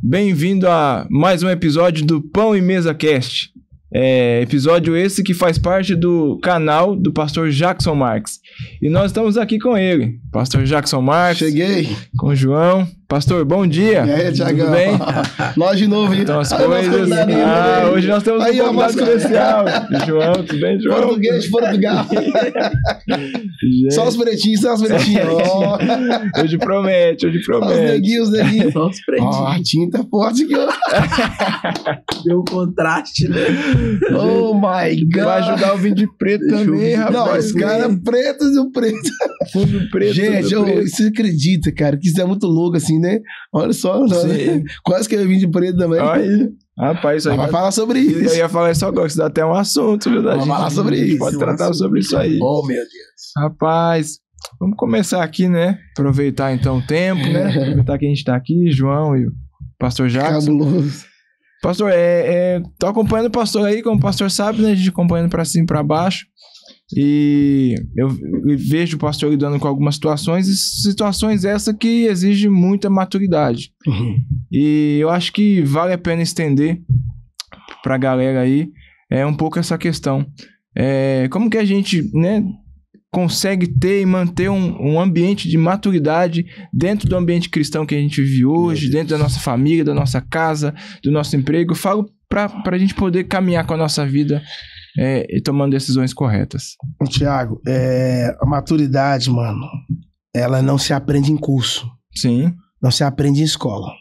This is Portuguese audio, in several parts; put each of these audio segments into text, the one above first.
Bem-vindo a mais um episódio do Pão e Mesa Cast. Episódio esse que faz parte do canal do pastor Jackson Marques. E nós estamos aqui com ele, pastor Jackson Marques. Cheguei. Com o João. Pastor, bom dia. E aí, Thiagão? Tudo bem? Nós de novo, hein? Então, as coisas... hoje nós temos um convidado especial. João, tudo bem, João? Português, Portugal. Só os pretinhos, Hoje promete. Os neguinhos. Só os pretinhos. A tinta é forte aqui, ó. Deu um contraste, né? Oh, my God. Vai ajudar o vinho de preto também, rapaz. Não, os caras pretos e o preto. Fundo preto. Gente, você acredita, cara, que isso é muito louco, assim, né? Olha só, quase que eu vim de preto também. Aí, rapaz, isso aí. Vai falar sobre isso. Eu ia falar isso agora, isso dá até um assunto, viu? Vamos falar sobre isso. Pode tratar sobre isso aí. Oh, meu Deus. Rapaz, vamos começar aqui, né? Aproveitar então o tempo, né? Aproveitar que a gente tá aqui, João e o pastor Jackson. Cabuloso. Pastor, tô acompanhando o pastor aí, como o pastor sabe, né? A gente acompanhando pra cima e pra baixo. E eu vejo o pastor lidando com algumas situações, e situações essas que exigem muita maturidade. E eu acho que vale a pena estender pra galera aí um pouco essa questão. Como que a gente, né, consegue ter e manter um ambiente de maturidade dentro do ambiente cristão que a gente vive hoje, dentro da nossa família, da nossa casa, do nosso emprego. Eu falo pra gente poder caminhar com a nossa vida e tomando decisões corretas. Tiago, a maturidade, mano, ela não se aprende em curso. Sim. Não se aprende em escola.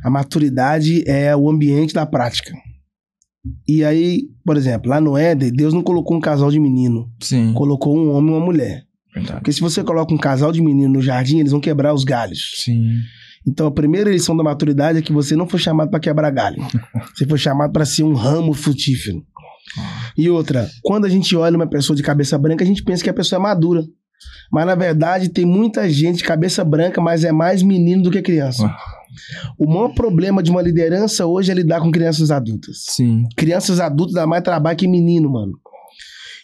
A maturidade é o ambiente da prática. E aí, por exemplo, lá no Éden, Deus não colocou um casal de menino. Sim. Colocou um homem e uma mulher. Verdade. Porque se você coloca um casal de menino no jardim, eles vão quebrar os galhos. Sim. Então a primeira lição da maturidade é que você não foi chamado para quebrar galho. Você foi chamado para ser um ramo frutífero. E outra, quando a gente olha uma pessoa de cabeça branca, a gente pensa que a pessoa é madura. Mas na verdade tem muita gente de cabeça branca, mas é mais menino do que criança. O maior problema de uma liderança hoje é lidar com crianças adultas. Sim. Crianças adultas dá mais trabalho que menino, mano.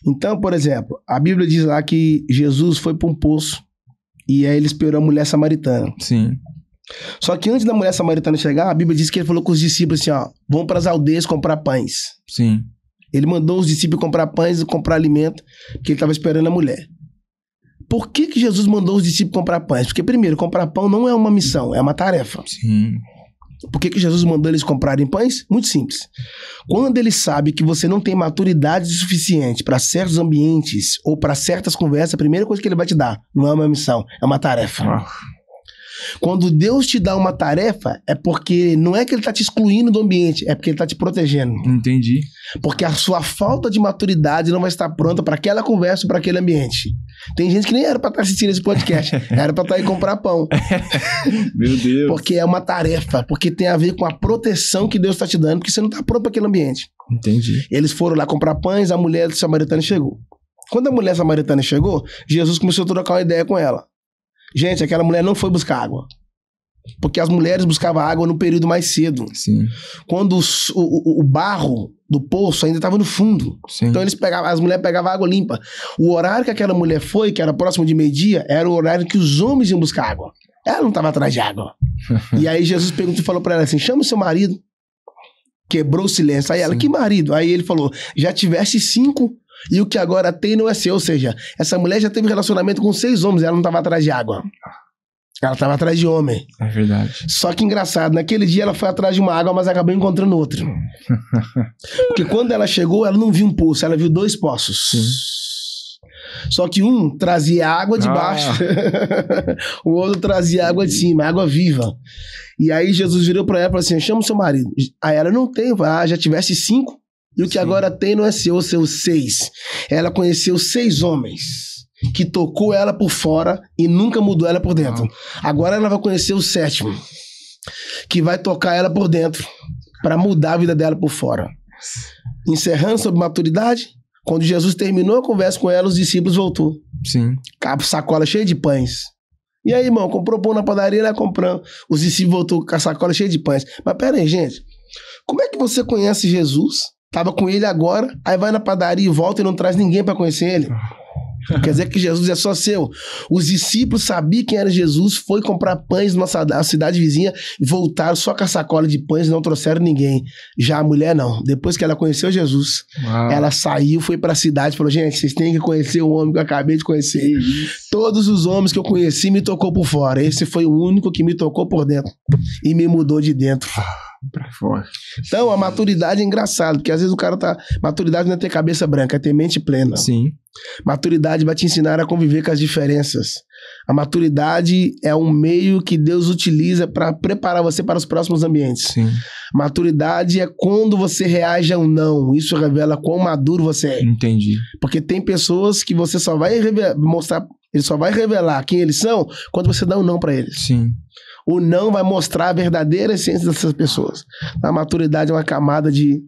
Então, por exemplo, a Bíblia diz lá que Jesus foi para um poço e aí ele esperou a mulher samaritana. Sim. Só que antes da mulher samaritana chegar, a Bíblia diz que ele falou com os discípulos assim, ó, vão para as aldeias comprar pães. Sim. Ele mandou os discípulos comprar pães e comprar alimento, porque ele estava esperando a mulher. Por que Jesus mandou os discípulos comprar pães? Porque, primeiro, comprar pão não é uma missão, é uma tarefa. Sim. Por que Jesus mandou eles comprarem pães? Muito simples. Quando ele sabe que você não tem maturidade suficiente para certos ambientes ou para certas conversas, a primeira coisa que ele vai te dar não é uma missão, é uma tarefa. Quando Deus te dá uma tarefa, é porque não é que ele está te excluindo do ambiente, é porque ele está te protegendo. Entendi. Porque a sua falta de maturidade não vai estar pronta para aquela conversa, para aquele ambiente. Tem gente que nem era para estar assistindo esse podcast, era para estar aí comprar pão. Meu Deus. Porque é uma tarefa, porque tem a ver com a proteção que Deus está te dando, porque você não está pronto para aquele ambiente. Entendi. Eles foram lá comprar pães, a mulher samaritana chegou. Quando a mulher samaritana chegou, Jesus começou a trocar uma ideia com ela. Gente, aquela mulher não foi buscar água. Porque as mulheres buscavam água no período mais cedo. Sim. Quando o barro do poço ainda estava no fundo. Sim. Então as mulheres pegavam água limpa. O horário que aquela mulher foi, que era próximo de meio-dia, era o horário que os homens iam buscar água. Ela não estava atrás de água. E aí Jesus perguntou e falou para ela assim, chama o seu marido. Quebrou o silêncio. Aí ela, Sim. que marido? Aí ele falou, já tivesse 5... e o que agora tem não é seu. Ou seja, essa mulher já teve relacionamento com 6 homens. Ela não estava atrás de água. Ela estava atrás de homem. É verdade. Só que engraçado, naquele dia ela foi atrás de uma água, mas acabou encontrando outra. Porque quando ela chegou, ela não viu um poço, ela viu 2 poços. Sim. Só que um trazia água de baixo, o outro trazia água de cima, água viva. E aí Jesus virou para ela e falou assim, chama o seu marido. Aí ela, não tem, já tivesse 5. E o que agora tem não é seu, seus 6. Ela conheceu 6 homens que tocou ela por fora e nunca mudou ela por dentro. Agora ela vai conhecer o 7º, que vai tocar ela por dentro para mudar a vida dela por fora. Encerrando sobre maturidade, quando Jesus terminou a conversa com ela, os discípulos voltou. Sim. Com a sacola cheia de pães. E aí, irmão, comprou pão na padaria, ela comprando. Os discípulos voltou com a sacola cheia de pães. Mas pera aí, gente. Como é que você conhece Jesus? Tava com ele agora, aí vai na padaria e volta e não traz ninguém pra conhecer ele. Quer dizer que Jesus é só seu. Os discípulos sabiam quem era Jesus, foi comprar pães numa cidade vizinha, voltaram só com a sacola de pães e não trouxeram ninguém. Já a mulher não. Depois que ela conheceu Jesus, ela saiu, foi pra cidade e falou, gente, vocês têm que conhecer o homem que eu acabei de conhecer. Todos os homens que eu conheci me tocou por fora. Esse foi o único que me tocou por dentro e me mudou de dentro. Pra fora. Então, a maturidade é engraçado, porque às vezes o cara tá... Maturidade não é ter cabeça branca, é ter mente plena. Sim. Maturidade vai te ensinar a conviver com as diferenças. A maturidade é um meio que Deus utiliza para preparar você para os próximos ambientes. Sim. Maturidade é quando você reage a um não. Isso revela quão maduro você é. Entendi. Porque tem pessoas que você só vai mostrar... Ele só vai revelar quem eles são quando você dá um não para eles. Sim. O não vai mostrar a verdadeira essência dessas pessoas. A maturidade é uma camada de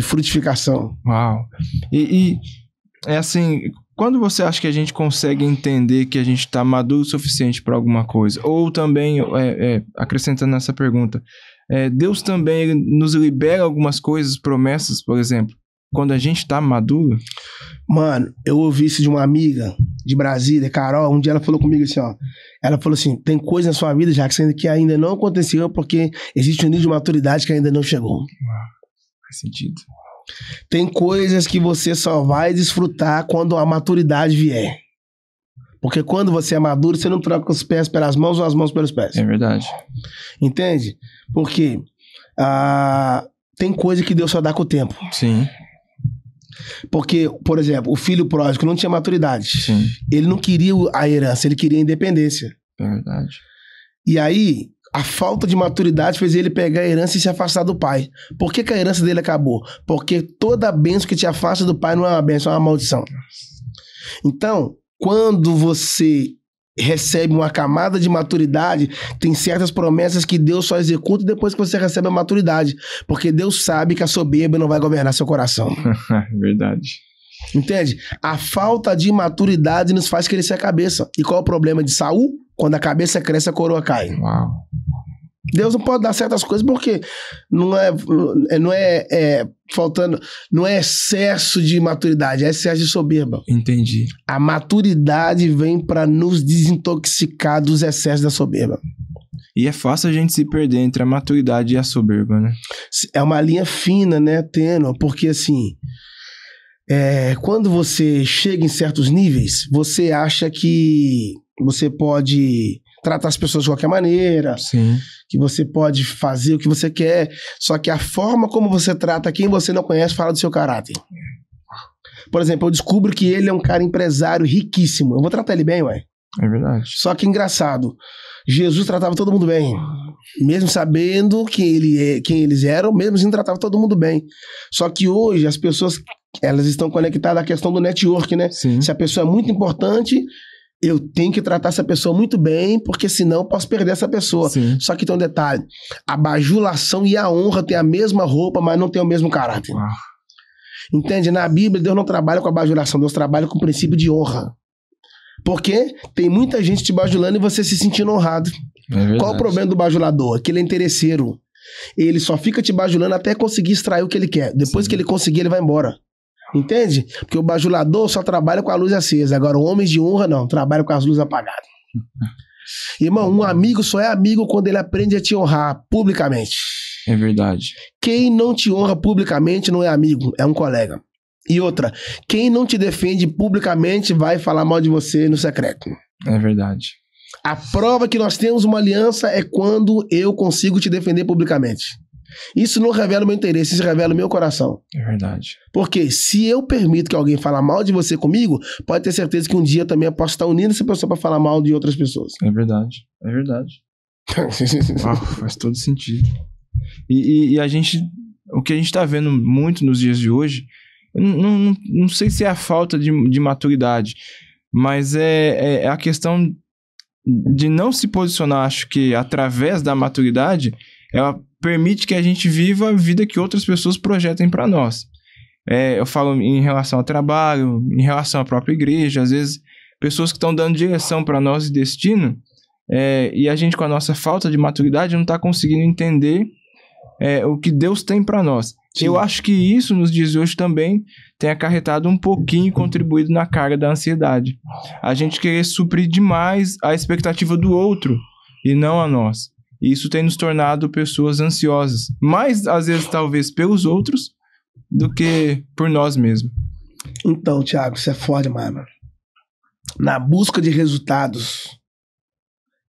frutificação. Uau. E é assim, quando você acha que a gente consegue entender que a gente está maduro o suficiente para alguma coisa? Ou também, acrescentando nessa pergunta, Deus também nos libera algumas coisas, promessas, por exemplo, quando a gente está maduro? Mano, eu ouvi isso de uma amiga de Brasília, Carol. Um dia ela falou comigo assim, ó. Ela falou assim, tem coisa na sua vida, Jackson, que ainda não aconteceu porque existe um nível de maturidade que ainda não chegou. Faz sentido. Tem coisas que você só vai desfrutar quando a maturidade vier. Porque quando você é maduro, você não troca os pés pelas mãos ou as mãos pelos pés. É verdade. Entende? Porque tem coisa que Deus só dá com o tempo. Sim. Porque, por exemplo, o filho pródigo não tinha maturidade. Sim. Ele não queria a herança, ele queria a independência. É verdade. E aí, a falta de maturidade fez ele pegar a herança e se afastar do pai. Por que a herança dele acabou? Porque toda bênção que te afasta do pai não é uma bênção, é uma maldição. Então, quando você recebe uma camada de maturidade, tem certas promessas que Deus só executa depois que você recebe a maturidade. Porque Deus sabe que a soberba não vai governar seu coração. Verdade. Entende? A falta de maturidade nos faz crescer a cabeça. E qual é o problema de Saul? Quando a cabeça cresce, a coroa cai. Uau. Deus não pode dar certas coisas porque não é excesso de maturidade, é excesso de soberba. Entendi. A maturidade vem para nos desintoxicar dos excessos da soberba. E é fácil a gente se perder entre a maturidade e a soberba, né? É uma linha fina, né, tênue, porque assim, quando você chega em certos níveis, você acha que você pode tratar as pessoas de qualquer maneira, sim, que você pode fazer o que você quer, só que a forma como você trata quem você não conhece fala do seu caráter. Por exemplo, eu descubro que ele é um cara empresário riquíssimo, eu vou tratar ele bem, ué. É verdade. Só que engraçado, Jesus tratava todo mundo bem, mesmo sabendo quem eles eram, mesmo assim tratava todo mundo bem. Só que hoje as pessoas, elas estão conectadas à questão do network, né? Sim. Se a pessoa é muito importante, eu tenho que tratar essa pessoa muito bem, porque senão eu posso perder essa pessoa. Sim. Só que tem um detalhe, a bajulação e a honra têm a mesma roupa, mas não tem o mesmo caráter. Uau. Entende? Na Bíblia, Deus não trabalha com a bajulação, Deus trabalha com o princípio de honra. Porque tem muita gente te bajulando e você se sentindo honrado. É Qual o problema do bajulador? Que ele é interesseiro. Ele só fica te bajulando até conseguir extrair o que ele quer. Depois Sim. que ele conseguir, ele vai embora. Entende? Porque o bajulador só trabalha com a luz acesa. Agora, o homem de honra, não. Trabalha com as luzes apagadas. Irmão, um amigo só é amigo quando ele aprende a te honrar publicamente. É verdade. Quem não te honra publicamente não é amigo, é um colega. E outra, quem não te defende publicamente vai falar mal de você no secreto. É verdade. A prova que nós temos uma aliança é quando eu consigo te defender publicamente. Isso não revela o meu interesse, isso revela o meu coração. É verdade. Porque se eu permito que alguém fale mal de você comigo, pode ter certeza que um dia também eu posso estar unindo essa pessoa para falar mal de outras pessoas. É verdade. É verdade. Uau, faz todo sentido. E a gente... O que a gente tá vendo muito nos dias de hoje, não sei se é a falta de maturidade, mas é a questão de não se posicionar. Acho que através da maturidade, ela permite que a gente viva a vida que outras pessoas projetem para nós. Eu falo em relação ao trabalho, em relação à própria igreja, às vezes pessoas que estão dando direção para nós e destino, e a gente com a nossa falta de maturidade não está conseguindo entender o que Deus tem para nós. Sim. Eu acho que isso, nos dias de hoje, também tem acarretado um pouquinho, contribuído na carga da ansiedade. A gente querer suprir demais a expectativa do outro e não a nós. E isso tem nos tornado pessoas ansiosas. Mais, às vezes, talvez, pelos outros do que por nós mesmos. Então, Thiago, isso é foda, mano. Na busca de resultados,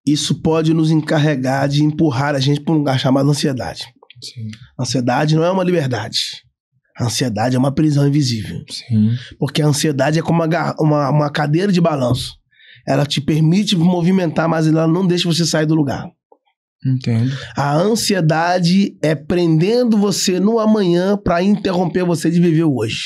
isso pode nos encarregar de empurrar a gente para um lugar chamado ansiedade. Sim. Ansiedade não é uma liberdade. A ansiedade é uma prisão invisível. Sim. Porque a ansiedade é como uma cadeira de balanço. Ela te permite movimentar, mas ela não deixa você sair do lugar. Entendo. A ansiedade é prendendo você no amanhã para interromper você de viver o hoje.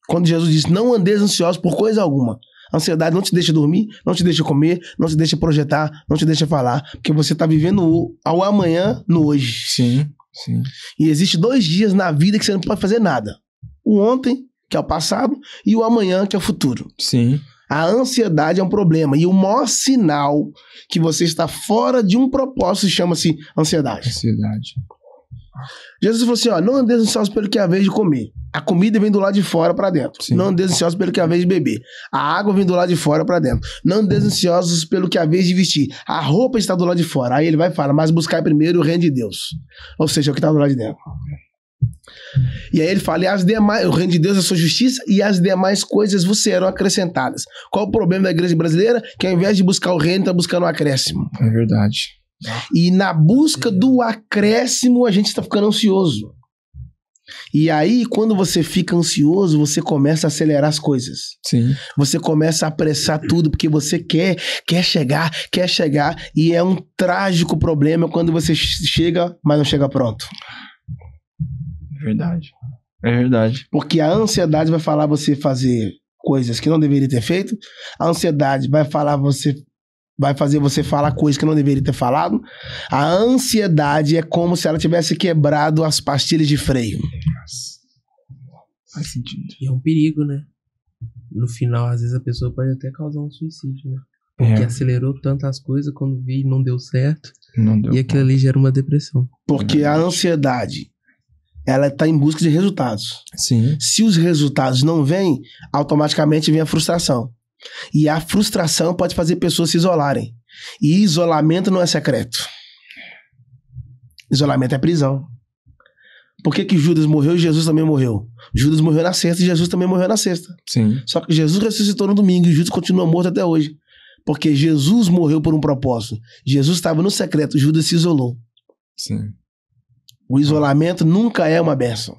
Quando Jesus disse, não andeis ansiosos por coisa alguma. A ansiedade não te deixa dormir, não te deixa comer, não te deixa projetar, não te deixa falar. Porque você está vivendo ao amanhã no hoje. Sim, sim. E existe 2 dias na vida que você não pode fazer nada. O ontem, que é o passado, e o amanhã, que é o futuro. Sim. A ansiedade é um problema. E o maior sinal que você está fora de um propósito chama-se ansiedade. Ansiedade. Jesus falou assim, ó, não andeis ansiosos pelo que é a vez de comer. A comida vem do lado de fora para dentro. Sim. Não andeis ansiosos pelo que é a vez de beber. A água vem do lado de fora para dentro. Não andeis ansiosos pelo que é a vez de vestir. A roupa está do lado de fora. Aí ele vai falar, mas buscar primeiro o reino de Deus. Ou seja, o que está do lado de dentro. E aí ele fala, e as demais, o reino de Deus é a sua justiça e as demais coisas vos serão acrescentadas. Qual o problema da igreja brasileira? Que ao invés de buscar o reino, está buscando o acréscimo. É verdade. E na busca do acréscimo, a gente está ficando ansioso. E aí, quando você fica ansioso, você começa a acelerar as coisas. Sim. Você começa a apressar tudo, porque você quer chegar. E é um trágico problema quando você chega, mas não chega pronto. Verdade. É verdade. Porque a ansiedade vai falar você fazer coisas que não deveria ter feito. A ansiedade vai fazer você falar coisas que não deveria ter falado. A ansiedade é como se ela tivesse quebrado as pastilhas de freio. Faz sentido. E é um perigo, né? No final, às vezes a pessoa pode até causar um suicídio, né? Porque acelerou tanto as coisas, quando vi não deu certo. Não deu. E aquilo ali gera uma depressão. Porque a ansiedade, ela está em busca de resultados. Sim. Se os resultados não vêm, automaticamente vem a frustração. E a frustração pode fazer pessoas se isolarem. E isolamento não é secreto. Isolamento é prisão. Por que Judas morreu e Jesus também morreu? Judas morreu na sexta e Jesus também morreu na sexta. Sim. Só que Jesus ressuscitou no domingo e Judas continua morto até hoje. Porque Jesus morreu por um propósito. Jesus estava no secreto, Judas se isolou. Sim. O isolamento nunca é uma bênção.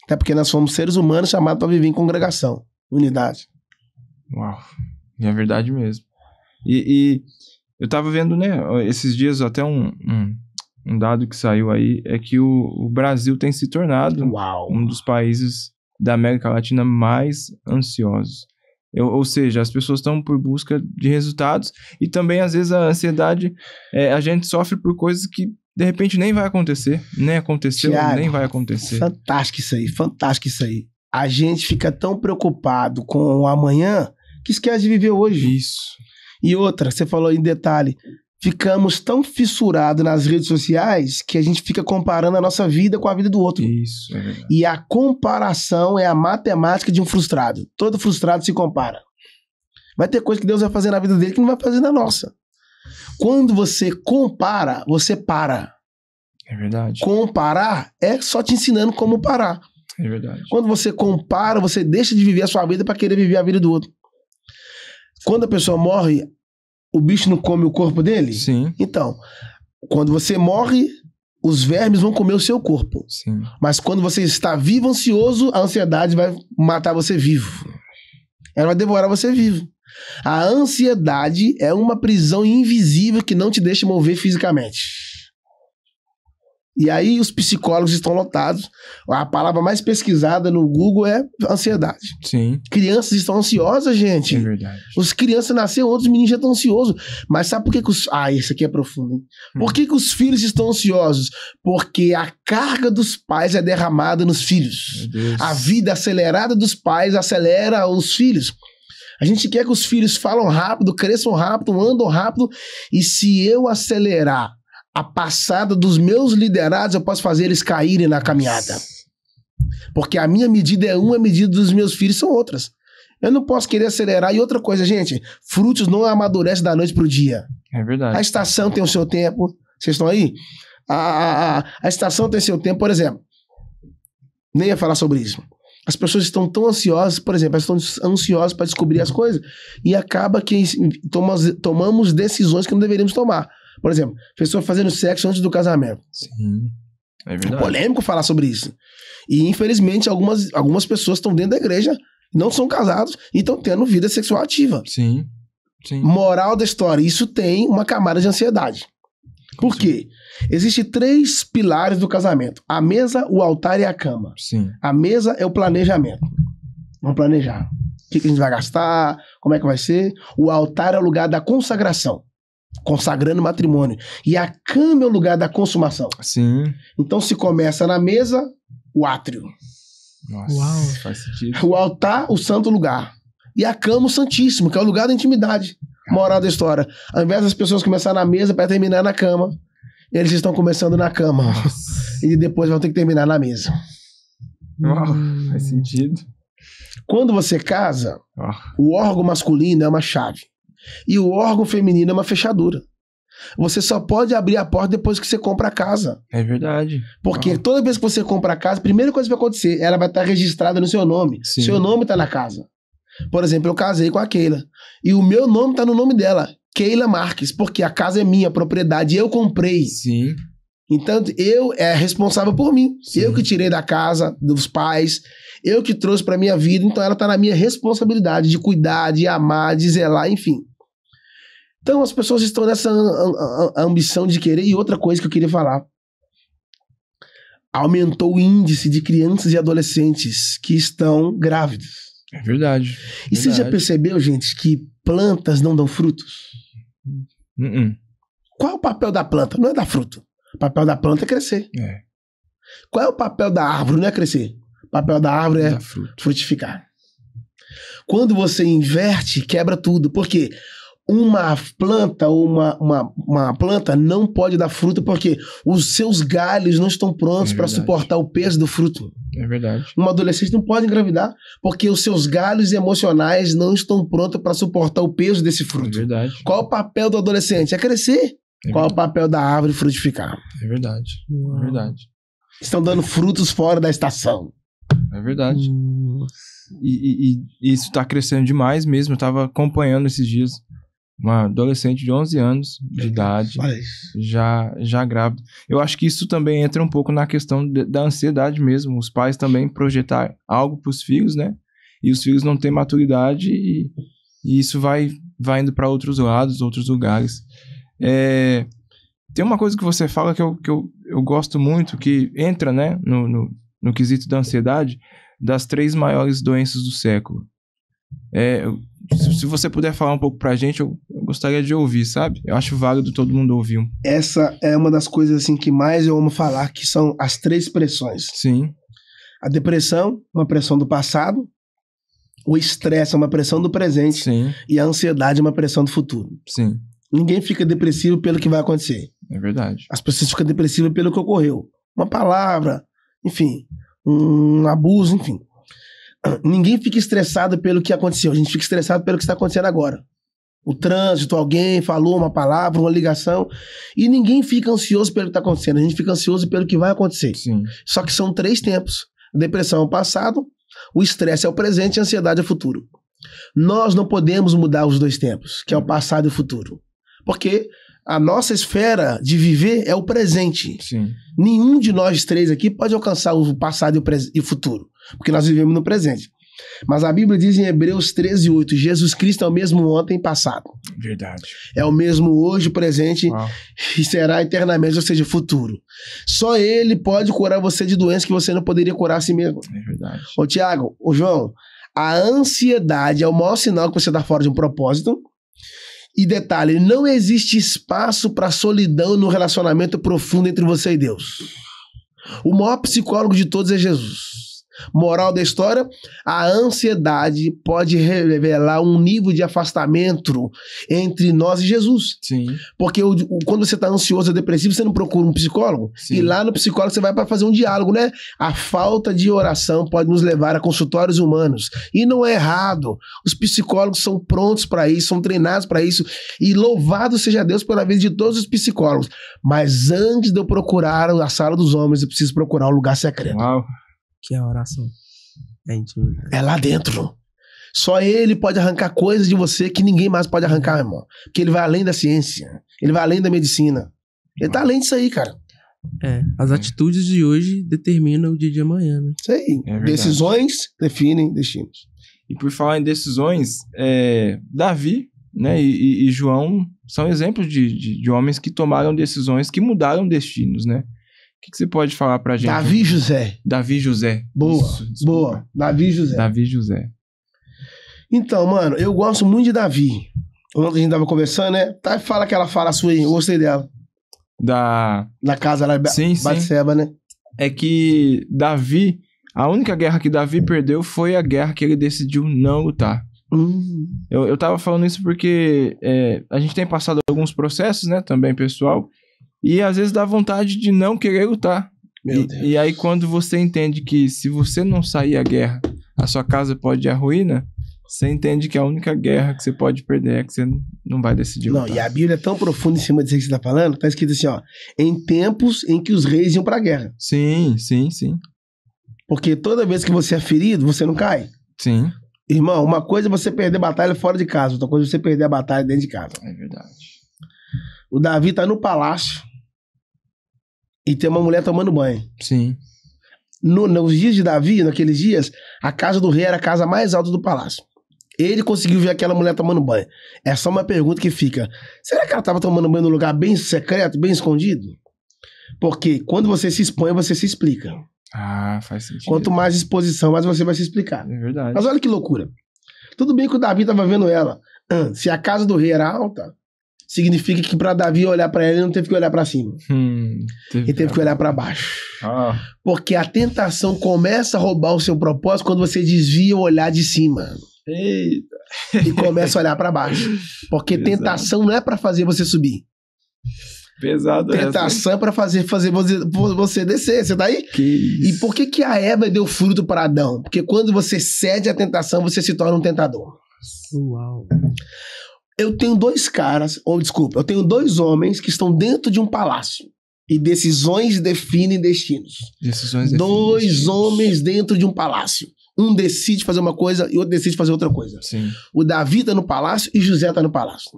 Até porque nós somos seres humanos chamados para viver em congregação, unidade. Uau. É verdade mesmo. E eu tava vendo, né, esses dias até um dado que saiu aí, é que o Brasil tem se tornado um dos países da América Latina mais ansiosos. Ou seja, as pessoas estão por busca de resultados e também, às vezes, a ansiedade, a gente sofre por coisas que, de repente, nem vai acontecer. Nem aconteceu, Thiago, nem vai acontecer. Fantástico isso aí. A gente fica tão preocupado com o amanhã que esquece de viver hoje. Isso. E outra, você falou em detalhe, ficamos tão fissurados nas redes sociais que a gente fica comparando a nossa vida com a vida do outro. Isso, é verdade. E a comparação é a matemática de um frustrado. Todo frustrado se compara. Vai ter coisa que Deus vai fazer na vida dele que não vai fazer na nossa. Quando você compara, você para. É verdade. Comparar é só te ensinando como parar. É verdade. Quando você compara, você deixa de viver a sua vida para querer viver a vida do outro. Quando a pessoa morre, o bicho não come o corpo dele? Sim. Então, quando você morre, os vermes vão comer o seu corpo. Sim. Mas quando você está vivo, ansioso, a ansiedade vai matar você vivo. Ela vai devorar você vivo. A ansiedade é uma prisão invisível que não te deixa mover fisicamente. E aí os psicólogos estão lotados. A palavra mais pesquisada no Google é ansiedade. Sim. Crianças estão ansiosas, gente. É verdade. Os crianças nasceram, outros meninos já estão ansiosos. Mas sabe por que os... Ah, isso aqui é profundo, hein? Por que os filhos estão ansiosos? Porque a carga dos pais é derramada nos filhos. Meu Deus. A vida acelerada dos pais acelera os filhos. A gente quer que os filhos falam rápido, cresçam rápido, andam rápido. E se eu acelerar a passada dos meus liderados, eu posso fazer eles caírem na caminhada. Porque a minha medida é uma, a medida dos meus filhos são outras. Eu não posso querer acelerar. E outra coisa, gente, frutos não amadurecem da noite pro dia. É verdade. A estação tem o seu tempo. Vocês estão aí? A estação tem seu tempo, por exemplo. Nem ia falar sobre isso. As pessoas estão tão ansiosas, por exemplo, elas estão ansiosas para descobrir as coisas e acaba que tomamos decisões que não deveríamos tomar. Por exemplo, pessoa fazendo sexo antes do casamento. Sim, é verdade. É polêmico falar sobre isso. E, infelizmente, algumas pessoas estão dentro da igreja, não são casados e estão tendo vida sexual ativa. Sim, sim. Moral da história, isso tem uma camada de ansiedade. Por quê? Existem 3 pilares do casamento. A mesa, o altar e a cama. Sim. A mesa é o planejamento. Vamos planejar. O que a gente vai gastar, como é que vai ser. O altar é o lugar da consagração. Consagrando o matrimônio. E a cama é o lugar da consumação. Sim. Então se começa na mesa, o átrio. Nossa, Uau. faz sentido. O altar, o santo lugar. E a cama, o santíssimo, que é o lugar da intimidade. Moral da história. Ao invés das pessoas começarem na mesa para terminar na cama, eles estão começando na cama. E depois vão ter que terminar na mesa. Faz sentido. Quando você casa, Oh, o órgão masculino é uma chave. E o órgão feminino é uma fechadura. Você só pode abrir a porta depois que você compra a casa. é verdade. Porque toda vez que você compra a casa, a primeira coisa que vai acontecer, ela vai estar registrada no seu nome. Sim. Seu nome está na casa. Por exemplo, eu casei com a Keila. E o meu nome está no nome dela. Keila Marques. Porque a casa é minha, propriedade. Eu comprei. Sim. Então, eu é responsável por mim. Sim. Eu que tirei da casa, dos pais. Eu que trouxe pra minha vida. Então, ela tá na minha responsabilidade de cuidar, de amar, de zelar, enfim. Então, as pessoas estão nessa ambição de querer. E outra coisa que eu queria falar. Aumentou o índice de crianças e adolescentes que estão grávidos. É verdade. E você já percebeu, gente, que plantas não dão frutos? Qual é o papel da planta? Não é dar fruto. O papel da planta é crescer. É. Qual é o papel da árvore? Não é crescer. O papel da árvore é Dá fruto. frutificar. Quando você inverte, quebra tudo. Por quê? Uma planta ou uma planta não pode dar fruto porque os seus galhos não estão prontos para verdade. suportar o peso do fruto. É verdade. Uma adolescente não pode engravidar porque os seus galhos emocionais não estão prontos para suportar o peso desse É fruto. verdade. Qual o papel do adolescente? É crescer. É Qual é o verdade. papel da árvore? Frutificar. É verdade. É verdade. Estão dando frutos fora da estação. É verdade. E isso tá crescendo demais mesmo. Eu tava acompanhando esses dias uma adolescente de 11 anos de idade, Olha isso. já grávida. Eu acho que isso também entra um pouco na questão da ansiedade mesmo. Os pais também projetar algo pros filhos, né? E os filhos não têm maturidade e isso vai indo para outros lados, outros lugares. Tem uma coisa que você fala que eu gosto muito, que entra, né, no quesito da ansiedade, das 3 maiores doenças do século. Se você puder falar um pouco pra gente, eu gostaria de ouvir, sabe? Eu acho válido todo mundo ouvir. Essa é uma das coisas assim que mais eu amo falar, que são as 3 pressões. Sim, A depressão, uma pressão do passado. O estresse é uma pressão do presente. sim, E a ansiedade é uma pressão do futuro. sim. Ninguém fica depressivo pelo que vai acontecer. É verdade. As pessoas ficam depressivas pelo que ocorreu. Uma palavra, enfim, um abuso, enfim. Ninguém fica estressado pelo que aconteceu. A gente fica estressado pelo que está acontecendo agora. O trânsito, alguém falou uma palavra, uma ligação. E ninguém fica ansioso pelo que está acontecendo. A gente fica ansioso pelo que vai acontecer. Sim, Só que são 3 tempos. A depressão é o passado, o estresse é o presente e a ansiedade é o futuro. Nós não podemos mudar os 2 tempos, que é o passado e o futuro. Porque a nossa esfera de viver é o presente. sim. Nenhum de nós 3 aqui pode alcançar o passado e o futuro, porque nós vivemos no presente. Mas a Bíblia diz em Hebreus 13:8, Jesus Cristo é o mesmo ontem e passado. Verdade. É o mesmo hoje, presente Uau. e será eternamente, ou seja, futuro. Só Ele pode curar você de doenças que você não poderia curar a si mesmo. É verdade. Ô Tiago, ô João, a ansiedade é o maior sinal que você está fora de um propósito. E detalhe, não existe espaço para solidão no relacionamento profundo entre você e Deus. O maior psicólogo de todos é Jesus. Moral da história, a ansiedade pode revelar um nível de afastamento entre nós e Jesus. Sim. Porque quando você está ansioso ou depressivo, você não procura um psicólogo? Sim. E lá no psicólogo você vai para fazer um diálogo, né? A falta de oração pode nos levar a consultórios humanos. E não é errado. Os psicólogos são prontos para isso, são treinados para isso. E louvado seja Deus pela vida de todos os psicólogos. Mas antes de eu procurar a sala dos homens, eu preciso procurar um lugar secreto. Uau. Que é a oração. É intimidade. É lá dentro. Só ele pode arrancar coisas de você que ninguém mais pode arrancar, irmão. Porque ele vai além da ciência. Ele vai além da medicina. Ele tá além disso aí, cara. As atitudes de hoje determinam o dia de amanhã, né? Isso aí. É verdade. Decisões definem destinos. E por falar em decisões, Davi, né, e João são exemplos de homens que tomaram decisões que mudaram destinos, né? O que você pode falar pra gente? Davi e José. Davi e José. Boa, Isso, desculpa. boa. Davi e José. Davi e José. Então, mano, eu gosto muito de Davi. Ontem a gente tava conversando, né? Tá, fala aquela fala sua aí, eu gostei dela. Na casa lá de Sim, Batseba, né? É que Davi, a única guerra que Davi perdeu foi a guerra que ele decidiu não lutar. Eu tava falando isso porque a gente tem passado alguns processos, né, também pessoal, e às vezes dá vontade de não querer lutar. E aí quando você entende que se você não sair a guerra, a sua casa pode ir à ruína, você entende que a única guerra que você pode perder é que você não vai decidir lutar. Não, e a Bíblia é tão profunda em cima disso que você tá falando, tá escrito assim, ó, em tempos em que os reis iam pra guerra. Sim. Porque toda vez que você é ferido, você não cai. Sim. Irmão, uma coisa é você perder batalha fora de casa, outra coisa é você perder a batalha dentro de casa. É verdade. O Davi tá no palácio e tem uma mulher tomando banho. Sim. Nos dias de Davi, naqueles dias, a casa do rei era a casa mais alta do palácio. Ele conseguiu ver aquela mulher tomando banho. É só uma pergunta que fica: será que ela estava tomando banho num lugar bem secreto, bem escondido? Porque quando você se expõe, você se explica. Ah, faz sentido. Quanto mais exposição, mais você vai se explicar. É verdade. Mas olha que loucura. Tudo bem que o Davi estava vendo ela. Se a casa do rei era alta, significa que para Davi olhar para ela, ele não teve que olhar para cima. Ele teve que olhar para baixo. Porque a tentação começa a roubar o seu propósito quando você desvia o olhar de cima. Eita. E começa a olhar para baixo. Porque Pesado. tentação não é para fazer você subir. Pesado. Tentação é para fazer você descer. Você tá aí? Que isso. E por que a Eva deu fruto para Adão? Porque quando você cede à tentação, você se torna um tentador. Uau. Eu tenho eu tenho dois homens que estão dentro de um palácio. E decisões definem destinos. Dois homens dentro de um palácio. Um decide fazer uma coisa e outro decide fazer outra coisa. Sim. O Davi tá no palácio e José tá no palácio.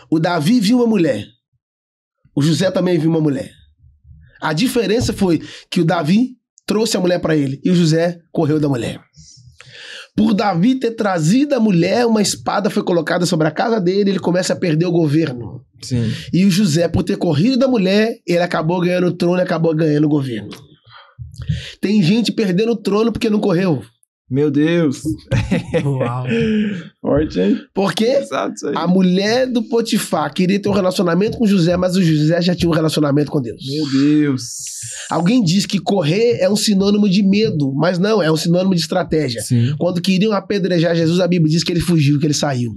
O Davi viu uma mulher. O José também viu uma mulher. A diferença foi que o Davi trouxe a mulher para ele e o José correu da mulher. Por Davi ter trazido a mulher, uma espada foi colocada sobre a casa dele, ele começa a perder o governo. Sim. E o José, por ter corrido da mulher, ele acabou ganhando o trono e acabou ganhando o governo. Tem gente perdendo o trono porque não correu. Meu Deus. Uau. Forte, hein? Porque Exato, isso aí. a mulher do Potifar queria ter um relacionamento com José, mas o José já tinha um relacionamento com Deus. Meu Deus. Alguém diz que correr é um sinônimo de medo, mas não, é um sinônimo de estratégia. Sim. Quando queriam apedrejar Jesus, a Bíblia diz que ele fugiu, que ele saiu.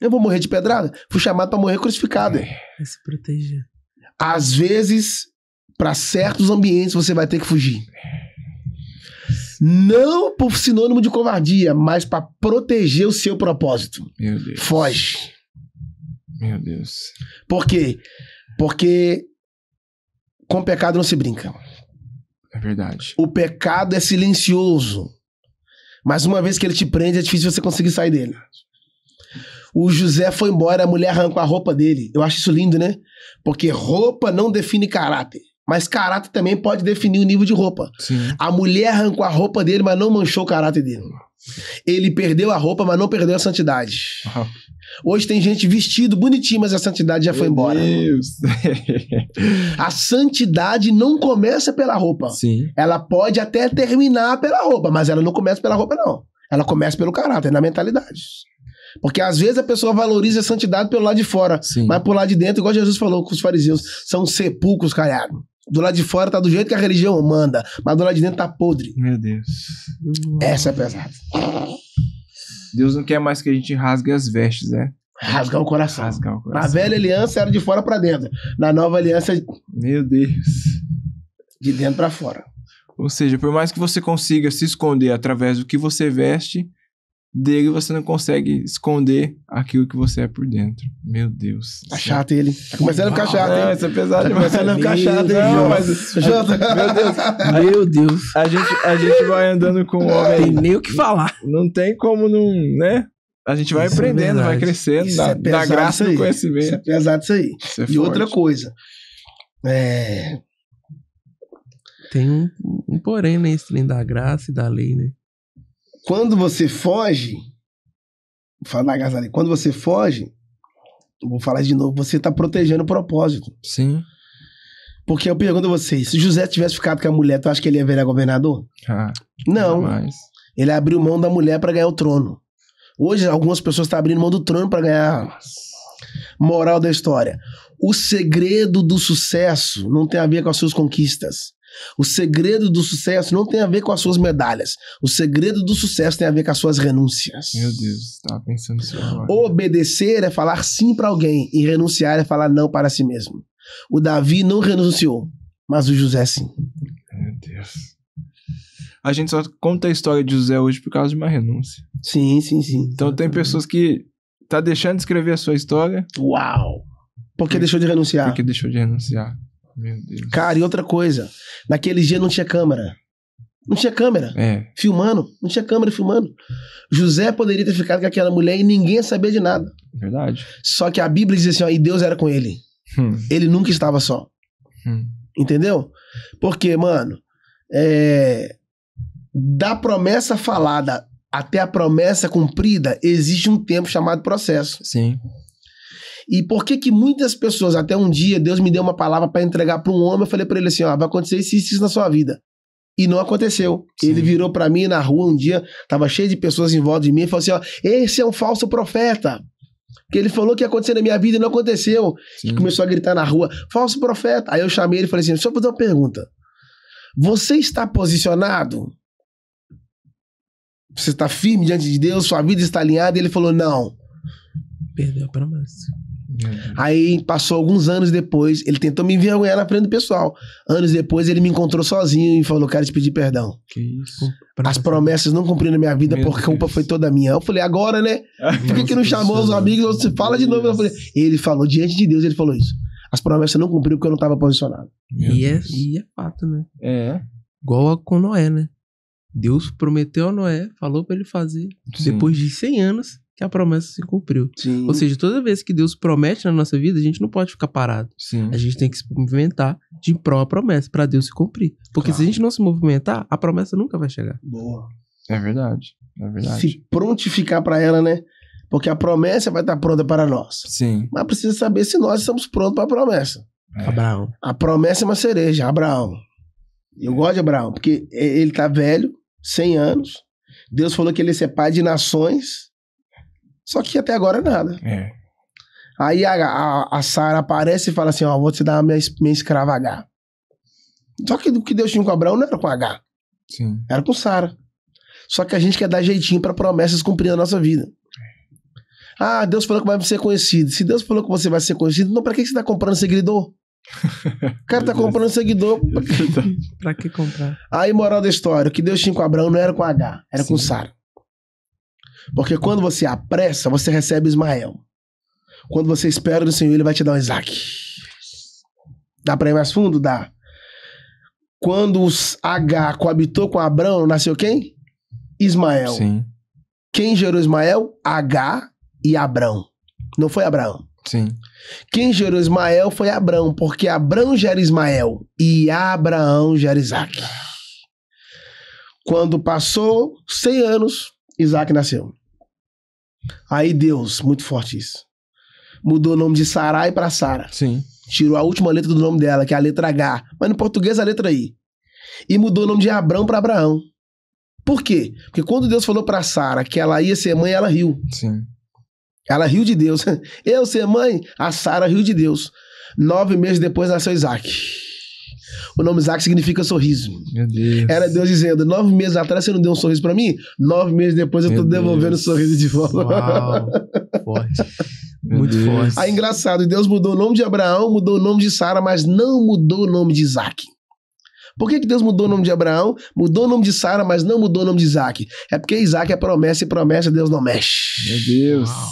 Eu vou morrer de pedrada? Fui chamado para morrer crucificado. Vai se proteger. Às vezes, para certos ambientes, você vai ter que fugir. Não por sinônimo de covardia, mas para proteger o seu propósito. Meu Deus. Foge. Meu Deus. Por quê? Porque com pecado não se brinca. É verdade. O pecado é silencioso. Mas uma vez que ele te prende, é difícil você conseguir sair dele. O José foi embora, a mulher arrancou a roupa dele. Eu acho isso lindo, né? Porque roupa não define caráter. Mas caráter também pode definir o nível de roupa. Sim. A mulher arrancou a roupa dele, mas não manchou o caráter dele. Ele perdeu a roupa, mas não perdeu a santidade. Uau. Hoje tem gente vestido bonitinho, mas a santidade já foi embora. Meu Deus. A santidade não começa pela roupa. Sim. Ela pode até terminar pela roupa, mas ela não começa pela roupa, não. Ela começa pelo caráter, na mentalidade. Porque às vezes a pessoa valoriza a santidade pelo lado de fora, Sim. mas por lado de dentro, igual Jesus falou com os fariseus, são sepulcros caiados. Do lado de fora tá do jeito que a religião manda, mas do lado de dentro tá podre. Meu Deus. Essa é pesada. Deus não quer mais que a gente rasgue as vestes, né? Rasgar o coração. Rasgar o Na coração. velha aliança era de fora pra dentro. Na nova aliança, Meu Deus. de dentro pra fora. Ou seja, por mais que você consiga se esconder através do que você veste, dele você não consegue esconder aquilo que você é por dentro. Meu Deus. Tá chato ele. Tá começando a ficar chato, hein? Isso é pesado Tá demais. começando a ficar chato, hein, Não, Jota? mas- Jota. Meu Deus. Meu Deus. A gente vai andando com o Tem homem. nem o que falar. Não tem como não, né? A gente vai Isso é aprendendo, vai verdade. crescendo, Isso da é pesado graça isso do aí. Isso é conhecimento. pesado isso aí. Isso é E forte. outra coisa. Tem um porém nesse trem da graça e da lei, né? Quando você foge, vou falar da graça ali. Quando você foge, vou falar de novo, você tá protegendo o propósito. Sim. Porque eu pergunto a vocês, se José tivesse ficado com a mulher, tu acha que ele ia virar governador? Ah, Não. jamais. Ele abriu mão da mulher pra ganhar o trono. Hoje, algumas pessoas estão abrindo mão do trono pra ganhar. Moral da história. O segredo do sucesso não tem a ver com as suas conquistas. O segredo do sucesso não tem a ver com as suas medalhas. O segredo do sucesso tem a ver com as suas renúncias. Meu Deus, tava pensando isso agora. Obedecer é falar sim pra alguém e renunciar é falar não para si mesmo. O Davi não renunciou, mas o José sim. Meu Deus. A gente só conta a história de José hoje por causa de uma renúncia. Sim, sim, sim. Então tem pessoas que tá deixando de escrever a sua história Uau! Porque deixou de renunciar. porque deixou de renunciar. Meu Deus. Cara, e outra coisa. Naquele dia não tinha câmera. Não tinha câmera. É, Filmando. Não tinha câmera filmando. José poderia ter ficado com aquela mulher e ninguém ia saber de nada. verdade. Só que a Bíblia diz assim, ó, e Deus era com ele. Ele nunca estava só. Entendeu? Porque, mano, da promessa falada até a promessa cumprida, existe um tempo chamado processo. Sim. E por que que muitas pessoas, até um dia, Deus me deu uma palavra pra entregar pra um homem, eu falei pra ele assim, ó, vai acontecer isso na sua vida. E não aconteceu. Sim. Ele virou pra mim na rua um dia, tava cheio de pessoas em volta de mim, e falou assim, ó, esse é um falso profeta. Que ele falou que ia acontecer na minha vida e não aconteceu. Sim. Começou a gritar na rua, falso profeta. Aí eu chamei ele e falei assim, deixa eu fazer uma pergunta. Você está posicionado? Você está firme diante de Deus? Sua vida está alinhada? E ele falou, não. Perdeu a promessa. Meu Deus. Aí passou alguns anos depois, ele tentou me envergonhar na frente do pessoal. Anos depois ele me encontrou sozinho e falou, quero te pedir perdão. Que isso. As promessas não cumpriram na minha vida Meu porque a culpa Deus. foi toda minha. Eu falei, agora, né? Por que não chamou os amigos? Você fala de novo. Eu falei, ele falou, diante de Deus, ele falou isso. As promessas não cumpriram porque eu não estava posicionado. Meu E Deus. é fato, né? É. Igual com Noé, né? Deus prometeu a Noé, falou pra ele fazer. Sim. Depois de 100 anos que a promessa se cumpriu. Sim. Ou seja, toda vez que Deus promete na nossa vida, a gente não pode ficar parado. Sim. A gente tem que se movimentar de pró a promessa pra Deus se cumprir. Porque se a gente não se movimentar, a promessa nunca vai chegar. Boa. É verdade. É verdade. Se prontificar para ela, né? Porque a promessa vai estar pronta para nós. Sim. Mas precisa saber se nós estamos prontos para a promessa. É. Abraão. A promessa é uma cereja, Abraão. Eu gosto de Abraão, porque ele tá velho, 100 anos. Deus falou que ele ia ser pai de nações. Só que até agora nada. É. Aí a Sara aparece e fala assim, ó, vou te dar minha escrava H. Só que o que Deus tinha com Abraão não era com H, Sim. era com Sara. Só que a gente quer dar jeitinho para promessas cumprir na nossa vida. Ah, Deus falou que vai ser conhecido. Se Deus falou que você vai ser conhecido, então pra que você tá comprando seguidor? O cara tá comprando seguidor. Pra que comprar? Aí, moral da história, o que Deus tinha com Abraão não era com H, era com Sim. Sara. Porque quando você apressa, você recebe Ismael. Quando você espera no Senhor, ele vai te dar um Isaac. Dá pra ir mais fundo? Dá. Quando os H coabitou com Abraão, nasceu quem? Ismael. Sim. Quem gerou Ismael? H e Abrão. Não foi Abraão. Sim. Quem gerou Ismael foi Abrão, porque Abrão gera Ismael e Abraão gera Isaac. Quando passou 100 anos, Isaac nasceu. Aí Deus, muito forte isso, mudou o nome de Sarai para Sara. Sim. Tirou a última letra do nome dela, que é a letra H, mas no português a letra I. E mudou o nome de Abrão para Abraão. Por quê? Porque quando Deus falou para Sara que ela ia ser mãe, ela riu. Sim. Ela riu de Deus. Eu ser mãe, a Sara riu de Deus. 9 meses depois nasceu Isaac. O nome Isaac significa sorriso. Meu Deus. Era Deus dizendo, 9 meses atrás você não deu um sorriso pra mim? 9 meses depois eu tô devolvendo o sorriso de volta. Uau. Forte. Muito forte. Aí, engraçado, Deus mudou o nome de Abraão, mudou o nome de Sara, mas não mudou o nome de Isaac. Por que Deus mudou o nome de Abraão, mudou o nome de Sara, mas não mudou o nome de Isaac? É porque Isaac é promessa e promessa Deus não mexe. Meu Deus. Uau.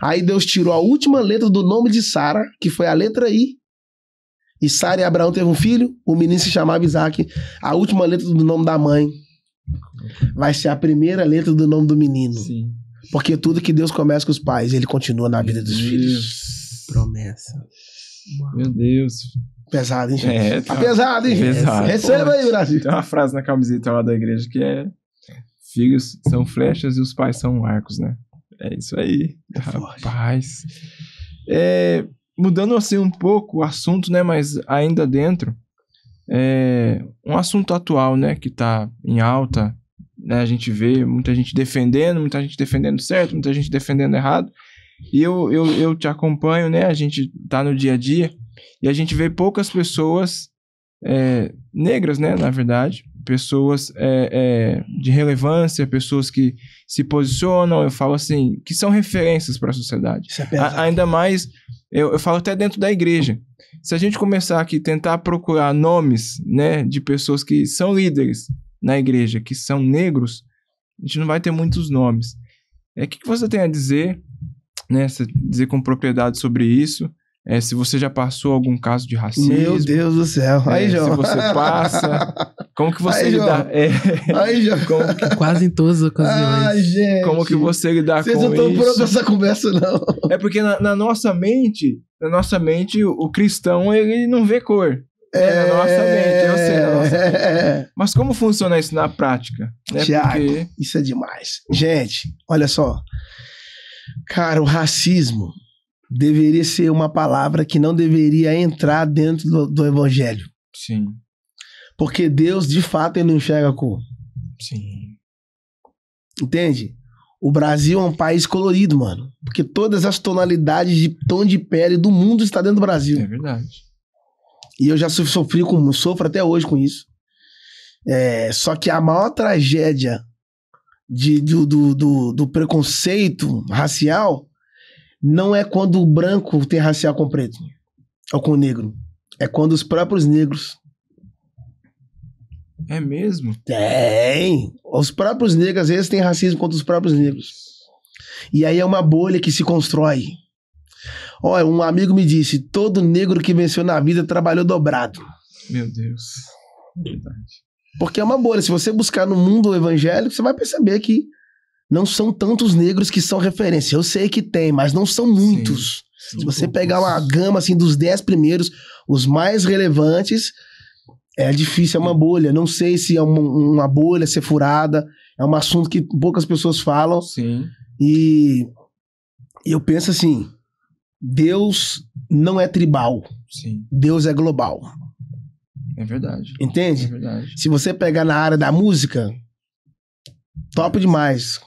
Aí Deus tirou a última letra do nome de Sara, que foi a letra I. E Sara e Abraão teve um filho, o menino se chamava Isaac. A última letra do nome da mãe vai ser a primeira letra do nome do menino. Sim. Porque tudo que Deus começa com os pais, ele continua na vida dos filhos. Promessa. Uau. Meu Deus. Pesado, hein, gente? Tá pesado, hein? pesado. Receba aí, Brasil. Tem uma frase na camiseta lá da igreja que é: filhos são flechas e os pais são arcos, né? É isso aí. Rapaz. Mudando assim um pouco o assunto, né? Mas ainda dentro, um assunto atual, né? Que tá em alta, né? A gente vê muita gente defendendo certo, muita gente defendendo errado. E eu te acompanho, né? A gente tá no dia a dia e a gente vê poucas pessoas negras, né? Na verdade, pessoas de relevância, pessoas que se posicionam, eu falo assim, que são referências para a sociedade. Isso é pesado. Ainda mais, eu falo até dentro da igreja. Se a gente começar aqui tentar procurar nomes, né, de pessoas que são líderes na igreja, que são negros, a gente não vai ter muitos nomes. O que você tem a dizer, né, dizer com propriedade sobre isso? Se você já passou algum caso de racismo. Meu Deus do céu. Aí, João. Se você passa, como que você aí, lidar? Aí, João. Quase em todas as ocasiões. Ai, gente. Como que você lidar com isso? Vocês não estão prontos pra essa conversa, não. É porque na nossa mente, o cristão, ele não vê cor. Na nossa mente, eu sei. Na nossa mente. Mas como funciona isso na prática? Tiago, isso é demais. Gente, olha só. Cara, o racismo deveria ser uma palavra que não deveria entrar dentro do evangelho. Sim. Porque Deus, de fato, ele não enxerga a cor. Sim. Entende? O Brasil é um país colorido, mano. Porque todas as tonalidades de tom de pele do mundo está dentro do Brasil. É verdade. E eu já sofro até hoje com isso. Só que a maior tragédia do preconceito racial não é quando o branco tem racial com o preto ou com o negro. É quando os próprios negros. É mesmo? Tem. Os próprios negros, às vezes, têm racismo contra os próprios negros. E aí é uma bolha que se constrói. Olha, um amigo me disse, todo negro que venceu na vida trabalhou dobrado. Meu Deus. Verdade. Porque é uma bolha. Se você buscar no mundo evangélico, você vai perceber que não são tantos negros que são referência. Eu sei que tem, mas não são muitos. Sim, se você pegar uma gama assim dos 10 primeiros, os mais relevantes, é difícil, é uma bolha. Não sei se é uma bolha ser furada. É um assunto que poucas pessoas falam. Sim. E eu penso assim, Deus não é tribal. Sim. Deus é global. É verdade. Entende? É verdade. Se você pegar na área da música, top demais.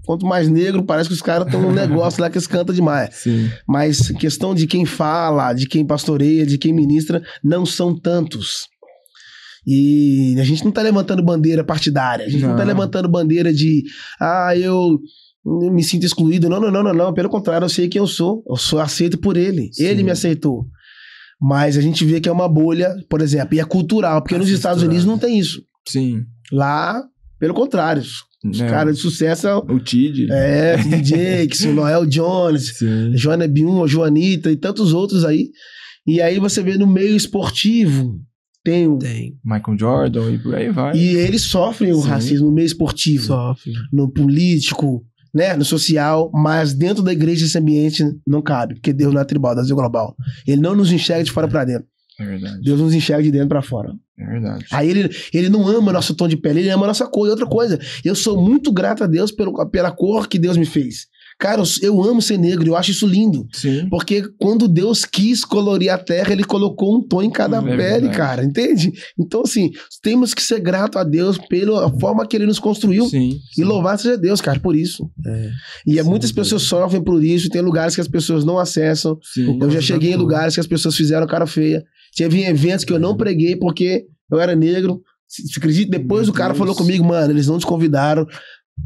Quanto mais negro, parece que os caras estão num negócio lá que eles cantam demais. Sim. Mas questão de quem fala, de quem pastoreia, de quem ministra, não são tantos. E a gente não tá levantando bandeira partidária. A gente não tá levantando bandeira de eu me sinto excluído. Não. Pelo contrário, eu sei quem eu sou. Eu sou aceito por ele. Sim. Ele me aceitou. Mas a gente vê que é uma bolha, por exemplo, e é cultural, porque nos Estados Unidos não tem isso. Sim. Lá, pelo contrário, os caras de sucesso o Tid. DJ, Noel Jones, Joana Biun, Joanita e tantos outros aí. E aí você vê no meio esportivo, tem Michael Jordan e por aí vai. E eles sofrem o racismo no meio esportivo. Sofre. No político, né, no social, mas dentro da igreja esse ambiente não cabe, porque Deus não é tribal, Deus é global. Ele não nos enxerga de fora pra dentro. É verdade. Deus nos enxerga de dentro pra fora. É verdade. Aí ele não ama nosso tom de pele, ele ama nossa cor. E outra coisa, eu sou muito grato a Deus pela cor que Deus me fez. Cara, eu amo ser negro, eu acho isso lindo. Sim. Porque quando Deus quis colorir a terra, ele colocou um tom em cada pele, verdade. cara, entende? Então, assim, temos que ser grato a Deus pela forma que ele nos construiu. Sim. E louvar seja Deus, cara, por isso. E muitas pessoas sofrem por isso, tem lugares que as pessoas não acessam. Sim. Eu já cheguei em lugares que as pessoas fizeram cara feia. Teve eventos que eu não preguei porque eu era negro. Você acredita? Depois o cara falou comigo, mano, eles não te convidaram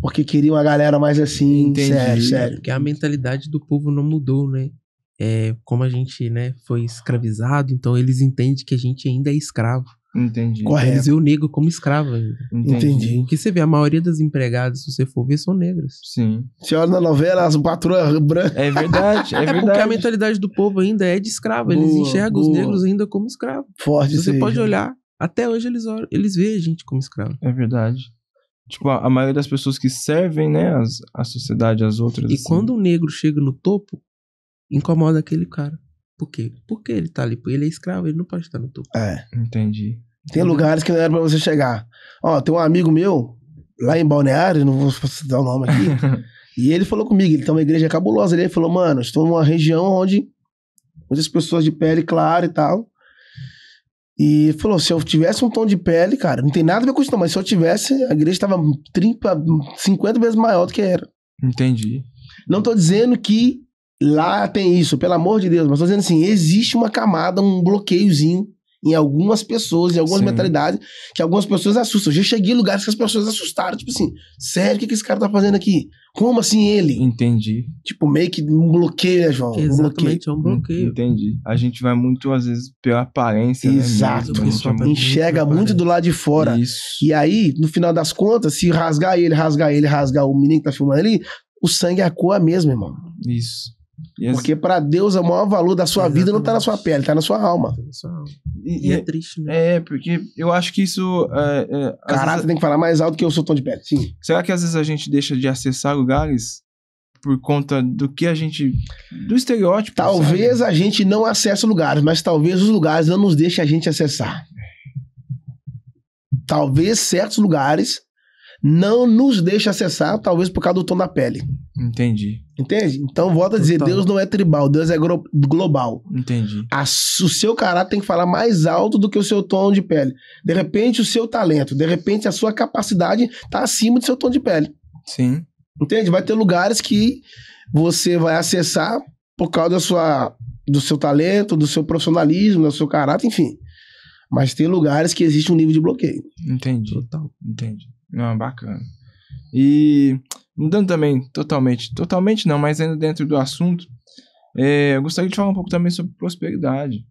porque queriam a galera mais assim. Entendi. Sério. Porque a mentalidade do povo não mudou, né? Como a gente, né, foi escravizado, então eles entendem que a gente ainda é escravo. Entendi. Correto. Eles veem o negro como escravo ainda. Entendi. Porque você vê, a maioria das empregadas, se você for ver, são negras. Sim. Você olha na novela, as patroas brancas. É verdade, é verdade. porque a mentalidade do povo ainda é de escravo. Eles Boa, enxergam os boa. negros ainda como escravo. Forte isso Você aí, pode João. olhar, até hoje eles veem a gente como escravo. É verdade. Tipo, a maioria das pessoas que servem, né, a sociedade, as outras. E assim. quando um negro chega no topo, incomoda aquele cara. Por quê? Porque ele tá ali, porque ele é escravo, ele não pode estar no topo. Entendi. Tem lugares que não era pra você chegar. Ó, tem um amigo meu, lá em Balneário, não vou citar o nome aqui, e ele falou comigo, ele tem uma igreja cabulosa, ele falou, mano, estou numa região onde muitas pessoas de pele clara e tal, e falou, se eu tivesse um tom de pele, cara, não tem nada a ver com isso não, mas se eu tivesse, a igreja estava 30, 50 vezes maior do que era. Entendi. Não tô dizendo que lá tem isso, pelo amor de Deus, mas tô dizendo assim, existe uma camada, um bloqueiozinho em algumas pessoas, em algumas Sim. mentalidades, que algumas pessoas assustam. Eu já cheguei em lugares que as pessoas assustaram, tipo assim, sério, o que esse cara tá fazendo aqui? Como assim ele? Entendi. Tipo, meio que um bloqueio, né, João? Que Um bloqueio. exatamente, é um bloqueio. Entendi. A gente vai muito, às vezes, pela aparência, Exato. né? mesmo. A gente é Enxerga muito do lado de fora. Isso. E aí, no final das contas, se rasgar o menino que tá filmando ali, o sangue é a cor mesmo, irmão. Isso. Porque pra Deus, o maior valor da sua vida não tá na sua pele, tá na sua alma. E é triste, né? Porque eu acho que isso... às Caráter vezes- tem que falar mais alto que o seu tom de pele. Sim. será que às vezes a gente deixa de acessar lugares por conta do que a gente... do estereótipo, Talvez sabe? a gente não acesse lugares, mas talvez os lugares não nos deixem a gente acessar. Talvez certos lugares não nos deixem acessar, talvez por causa do tom da pele. Entendi. Entende? Então, volto a dizer, Total. Deus não é tribal, Deus é global. Entendi. O seu caráter tem que falar mais alto do que o seu tom de pele. De repente, o seu talento, de repente, a sua capacidade tá acima do seu tom de pele. Sim. Entende? Vai ter lugares que você vai acessar por causa do seu talento, do seu profissionalismo, do seu caráter, enfim. Mas tem lugares que existe um nível de bloqueio. Entendi. Total. Entendi. Não, bacana. E mudando também totalmente não, mas ainda dentro do assunto, eu gostaria de falar um pouco também sobre prosperidade.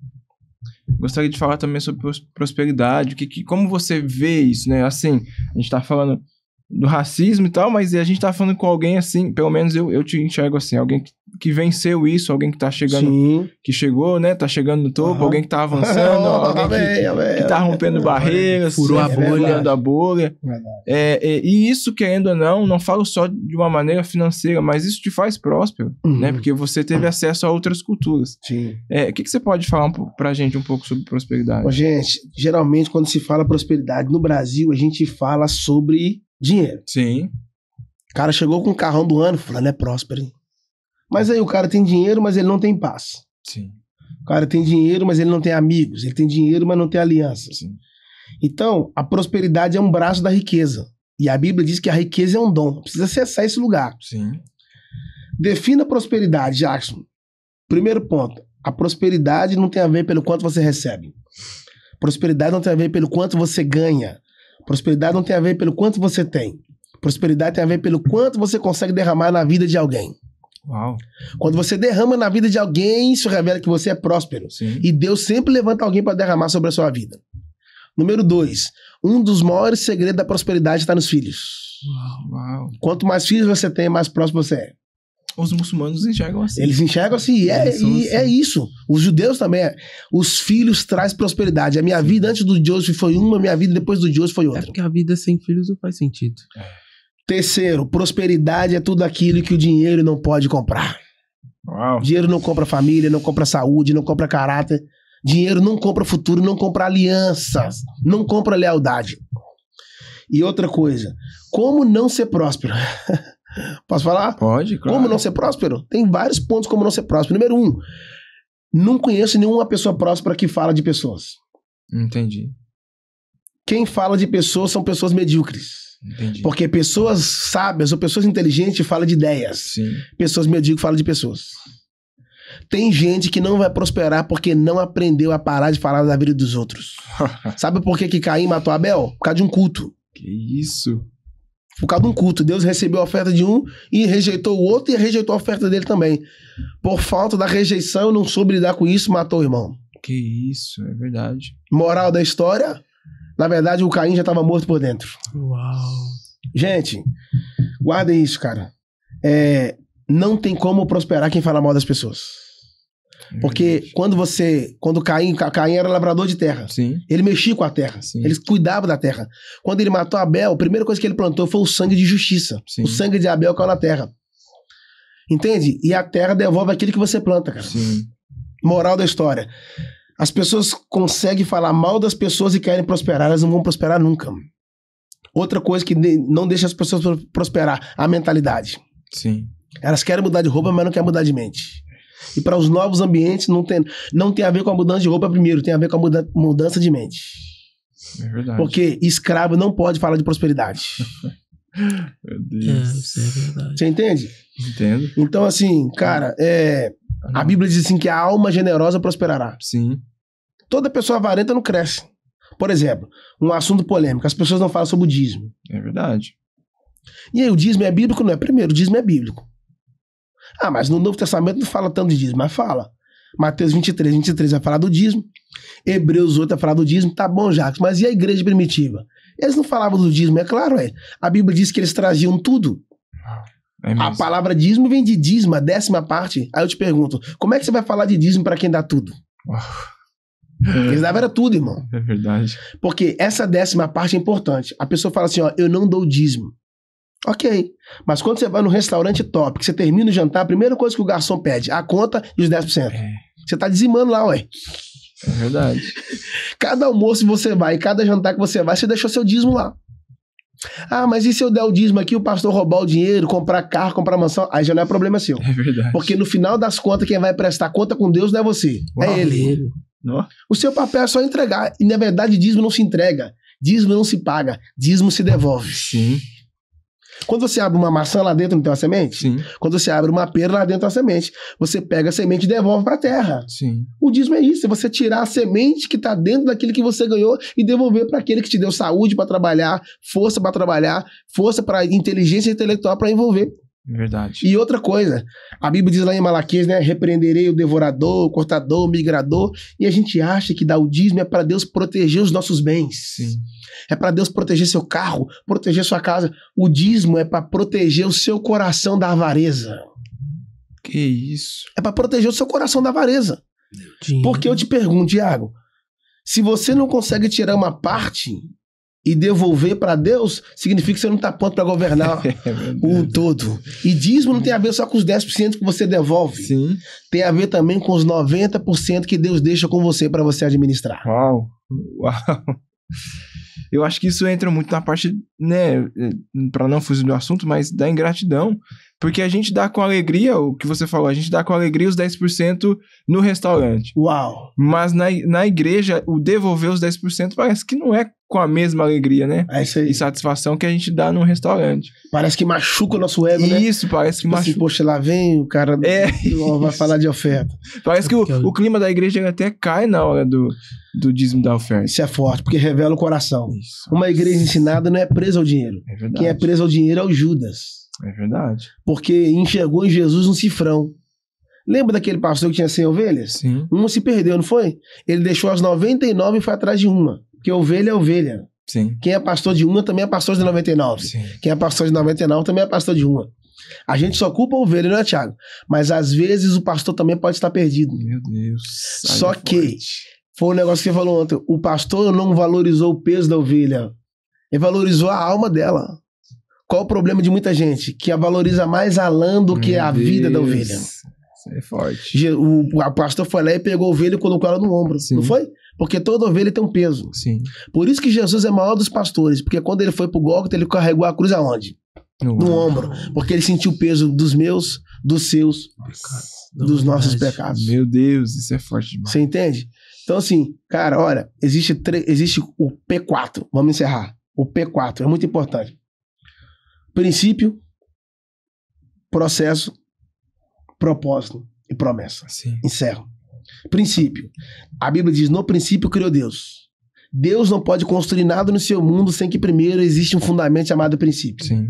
Gostaria de falar também sobre prosperidade, como você vê isso, né? Assim, a gente tá falando do racismo e tal, mas a gente tá falando com alguém assim, pelo menos eu te enxergo assim, alguém que venceu isso, alguém que tá chegando, Sim. que chegou, né? Tá chegando no topo, Aham. alguém que tá avançando, alguém que tá rompendo barreiras, Furou a bolha. furando a bolha. Verdade. E isso, querendo ou não falo só de uma maneira financeira, mas isso te faz próspero, Uhum. né? Porque você teve acesso a outras culturas. Sim. O que você pode falar pra gente um pouco sobre prosperidade? Ô, gente, geralmente quando se fala prosperidade no Brasil, a gente fala sobre dinheiro. Sim. O cara chegou com o carrão do ano, falando, é próspero, hein? Mas aí o cara tem dinheiro, mas ele não tem paz. Sim. O cara tem dinheiro, mas ele não tem amigos. Ele tem dinheiro, mas não tem alianças. Sim. Então, a prosperidade é um braço da riqueza. E a Bíblia diz que a riqueza é um dom. Precisa acessar esse lugar. Sim. Defina a prosperidade, Jackson. Primeiro ponto. A prosperidade não tem a ver pelo quanto você recebe. Prosperidade não tem a ver pelo quanto você ganha. Prosperidade não tem a ver pelo quanto você tem. Prosperidade tem a ver pelo quanto você consegue derramar na vida de alguém. Uau. Quando você derrama na vida de alguém, isso revela que você é próspero. Sim. E Deus sempre levanta alguém para derramar sobre a sua vida. Número 2. Um dos maiores segredos da prosperidade está nos filhos. Uau. Quanto mais filhos você tem, mais próspero você é. Os muçulmanos enxergam assim. Eles enxergam assim, e Eles são é assim. isso. Os judeus também. Os filhos traz prosperidade. A minha vida antes do Joseph foi uma, a minha vida depois do Joseph foi É outra. porque a vida sem filhos não faz sentido. Terceiro, prosperidade é tudo aquilo que o dinheiro não pode comprar. Uau. Dinheiro não compra família, não compra saúde, não compra caráter. Dinheiro não compra futuro, não compra alianças, não compra lealdade. E outra coisa, como não ser próspero? Posso falar? Pode, claro. Como não ser próspero? Tem vários pontos como não ser próspero. Número 1, não conheço nenhuma pessoa próspera que fala de pessoas. Entendi. Quem fala de pessoas são pessoas medíocres. Entendi. Porque pessoas sábias ou pessoas inteligentes falam de ideias. Sim. Pessoas medíocres falam de pessoas. Tem gente que não vai prosperar porque não aprendeu a parar de falar da vida dos outros. Sabe por que Caim matou Abel? Por causa de um culto. Que isso? Por causa de um culto. Deus recebeu a oferta de um e rejeitou o outro e rejeitou a oferta dele também. Por falta da rejeição, não soube lidar com isso, matou o irmão. Que isso, é verdade. Moral da história, na verdade o Caim já estava morto por dentro. Uau. Gente, guardem isso, cara. Não tem como prosperar quem fala mal das pessoas. Porque quando Caim era lavrador de terra. Sim. Ele mexia com a terra. Sim. Ele cuidava da terra. Quando ele matou Abel, a primeira coisa que ele plantou foi o sangue de justiça. Sim. O sangue de Abel caiu na terra. Entende? E a terra devolve aquilo que você planta, cara. Sim. Moral da história. As pessoas conseguem falar mal das pessoas e querem prosperar, elas não vão prosperar nunca. Outra coisa que não deixa as pessoas prosperar, a mentalidade. Sim. Elas querem mudar de roupa, mas não querem mudar de mente. E para os novos ambientes não tem a ver com a mudança de roupa primeiro, tem a ver com a mudança de mente. É verdade. Porque escravo não pode falar de prosperidade. Meu Deus. Isso é verdade. Você entende? Entendo. Então, assim, cara, a Bíblia diz assim que a alma generosa prosperará. Sim. Toda pessoa avarenta não cresce. Por exemplo, um assunto polêmico, as pessoas não falam sobre o dízimo. É verdade. E aí, o dízimo é bíblico? Não é. Primeiro, o dízimo é bíblico. Ah, mas no Novo Testamento não fala tanto de dízimo, mas fala. Mateus 23 vai falar do dízimo. Hebreus 8 vai falar do dízimo. Tá bom, Jacques, mas e a igreja primitiva? Eles não falavam do dízimo, é claro, A Bíblia diz que eles traziam tudo. É mesmo. A palavra dízimo vem de dízimo, a 10ª parte. Aí eu te pergunto, como é que você vai falar de dízimo para quem dá tudo? Eles davam era tudo, irmão. É verdade. Porque essa 10ª parte é importante. A pessoa fala assim, ó, eu não dou dízimo. Ok, mas quando você vai no restaurante top, que você termina o jantar, a primeira coisa que o garçom pede, a conta e os 10%. Você tá dizimando lá, É verdade. Cada almoço que você vai, cada jantar que você vai, você deixou seu dízimo lá. Ah, mas e se eu der o dízimo aqui, o pastor roubar o dinheiro, comprar carro, comprar mansão? Aí já não é problema seu. É verdade. Porque no final das contas, quem vai prestar conta com Deus não é você, é ele. O seu papel é só entregar. E na verdade, dízimo não se entrega, dízimo não se paga, dízimo se devolve. Sim. Quando você abre uma maçã, lá dentro não tem uma semente? Sim. Quando você abre uma pera, lá dentro tem uma semente. Você pega a semente e devolve para a terra. Sim. O dízimo é isso, é você tirar a semente que está dentro daquilo que você ganhou e devolver para aquele que te deu saúde para trabalhar, força para trabalhar, força para inteligência intelectual para envolver. É verdade. E outra coisa, a Bíblia diz lá em Malaquias, né? Repreenderei o devorador, o cortador, o migrador. E a gente acha que dar o dízimo é para Deus proteger os nossos bens. Sim. É para Deus proteger seu carro, proteger sua casa. O dízimo é para proteger o seu coração da avareza. Que isso? É para proteger o seu coração da avareza. Dinheiro. Porque eu te pergunto, Thiago, se você não consegue tirar uma parte e devolver para Deus, significa que você não está pronto para governar o todo. E dízimo não tem a ver só com os 10% que você devolve. Sim. Tem a ver também com os 90% que Deus deixa com você para você administrar. Uau. Eu acho que isso entra muito na parte, né, para não fugir do assunto, mas da ingratidão. Porque a gente dá com alegria, o que você falou, a gente dá com alegria os 10% no restaurante. Uau! Mas na igreja, o devolver os 10% parece que não é com a mesma alegria, né? É isso aí. E satisfação que a gente dá num restaurante. Parece que machuca o nosso ego, né? Isso, parece que Tipo assim, machuca. poxa, lá vem o cara vai falar de oferta. Parece que o clima da igreja ele até cai na hora do dízimo da oferta. Isso é forte, porque revela o coração. Isso. Uma igreja ensinada não é presa ao dinheiro. É verdade. Quem é preso ao dinheiro é o Judas. É verdade. Porque enxergou em Jesus um cifrão. Lembra daquele pastor que tinha 100 ovelhas? Sim. Uma se perdeu, não foi? Ele deixou as 99 e foi atrás de uma. Porque ovelha é ovelha. Sim. Quem é pastor de uma também é pastor de 99. Sim. Quem é pastor de 99 também é pastor de uma. A gente só culpa a ovelha, não é, Thiago? Mas às vezes o pastor também pode estar perdido. Meu Deus. Só que foi um negócio que você falou ontem. O pastor não valorizou o peso da ovelha. Ele valorizou a alma dela. Qual o problema de muita gente? Que a valoriza mais a lã do que a vida da ovelha. Isso é forte. O pastor foi lá e pegou a ovelha e colocou ela no ombro. Sim. Não foi? Porque toda ovelha tem um peso. Sim. Por isso que Jesus é maior dos pastores. Porque quando ele foi pro Gólgota, ele carregou a cruz aonde? No ombro. Porque ele sentiu o peso dos meus, dos seus, dos nossos pecados. Meu Deus, isso é forte demais. Você entende? Então assim, cara, olha, existe o P4. Vamos encerrar. O P4 é muito importante. Princípio, processo, propósito e promessa. Sim. Encerro. Princípio. A Bíblia diz, no princípio criou Deus. Deus não pode construir nada no seu mundo sem que primeiro exista um fundamento chamado princípio. Sim.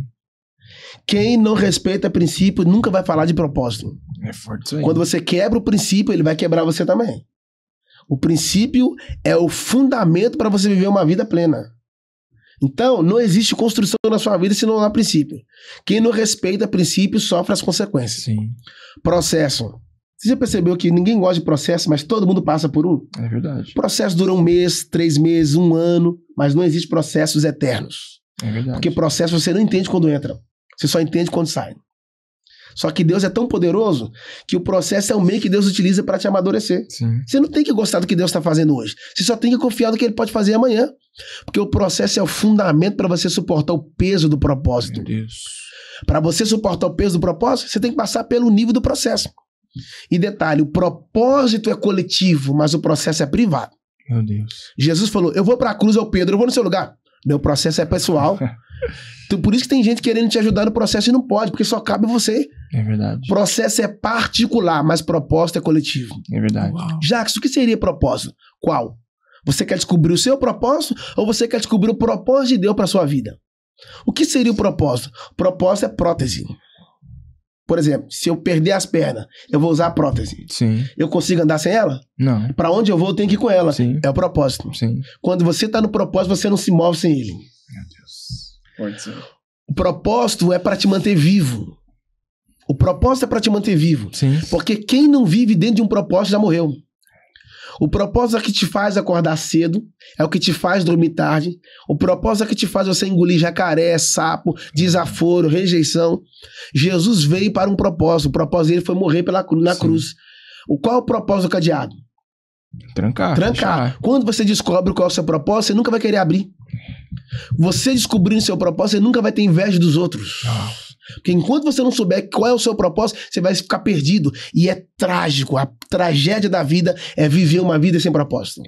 Quem não respeita princípio nunca vai falar de propósito. É forte isso aí. Quando você quebra o princípio, ele vai quebrar você também. O princípio é o fundamento para você viver uma vida plena. Então, não existe construção na sua vida se não há princípio. Quem não respeita princípio sofre as consequências. Sim. Processo. Você já percebeu que ninguém gosta de processo, mas todo mundo passa por um? É verdade. O processo dura 1 mês, 3 meses, 1 ano, mas não existe processos eternos. É verdade. Porque processo você não entende quando entra. Você só entende quando sai. Só que Deus é tão poderoso que o processo é o meio que Deus utiliza para te amadurecer. Sim. Você não tem que gostar do que Deus está fazendo hoje. Você só tem que confiar no que Ele pode fazer amanhã. Porque o processo é o fundamento para você suportar o peso do propósito. Meu Deus. Para você suportar o peso do propósito, você tem que passar pelo nível do processo. E detalhe, o propósito é coletivo, mas o processo é privado. Meu Deus. Jesus falou, eu vou para a cruz, ao Pedro, eu vou no seu lugar. Meu processo é pessoal. Então, por isso que tem gente querendo te ajudar no processo e não pode, porque só cabe você. É verdade. Processo é particular, mas propósito é coletivo. É verdade. Uau. Jacques, o que seria propósito? Qual? Você quer descobrir o seu propósito ou você quer descobrir o propósito de Deus para sua vida? O que seria o propósito? O propósito é prótese. Por exemplo, se eu perder as pernas, eu vou usar a prótese. Sim. Eu consigo andar sem ela? Não. Para onde eu vou, eu tenho que ir com ela. Sim. É o propósito. Sim. Quando você está no propósito, você não se move sem ele. Meu Deus. Pode ser. O propósito é para te manter vivo. O propósito é para te manter vivo. Sim. Porque quem não vive dentro de um propósito já morreu. O propósito é o que te faz acordar cedo, é o que te faz dormir tarde. O propósito é o que te faz você engolir jacaré, sapo, desaforo, rejeição. Jesus veio para um propósito. O propósito dele foi morrer na cruz. Qual é o propósito do cadeado? Trancar. Trancar. Fechar. Quando você descobre qual é o seu propósito, você nunca vai querer abrir. Você descobrindo seu propósito, você nunca vai ter inveja dos outros. Porque enquanto você não souber qual é o seu propósito, você vai ficar perdido. E é trágico. A tragédia da vida é viver uma vida sem propósito.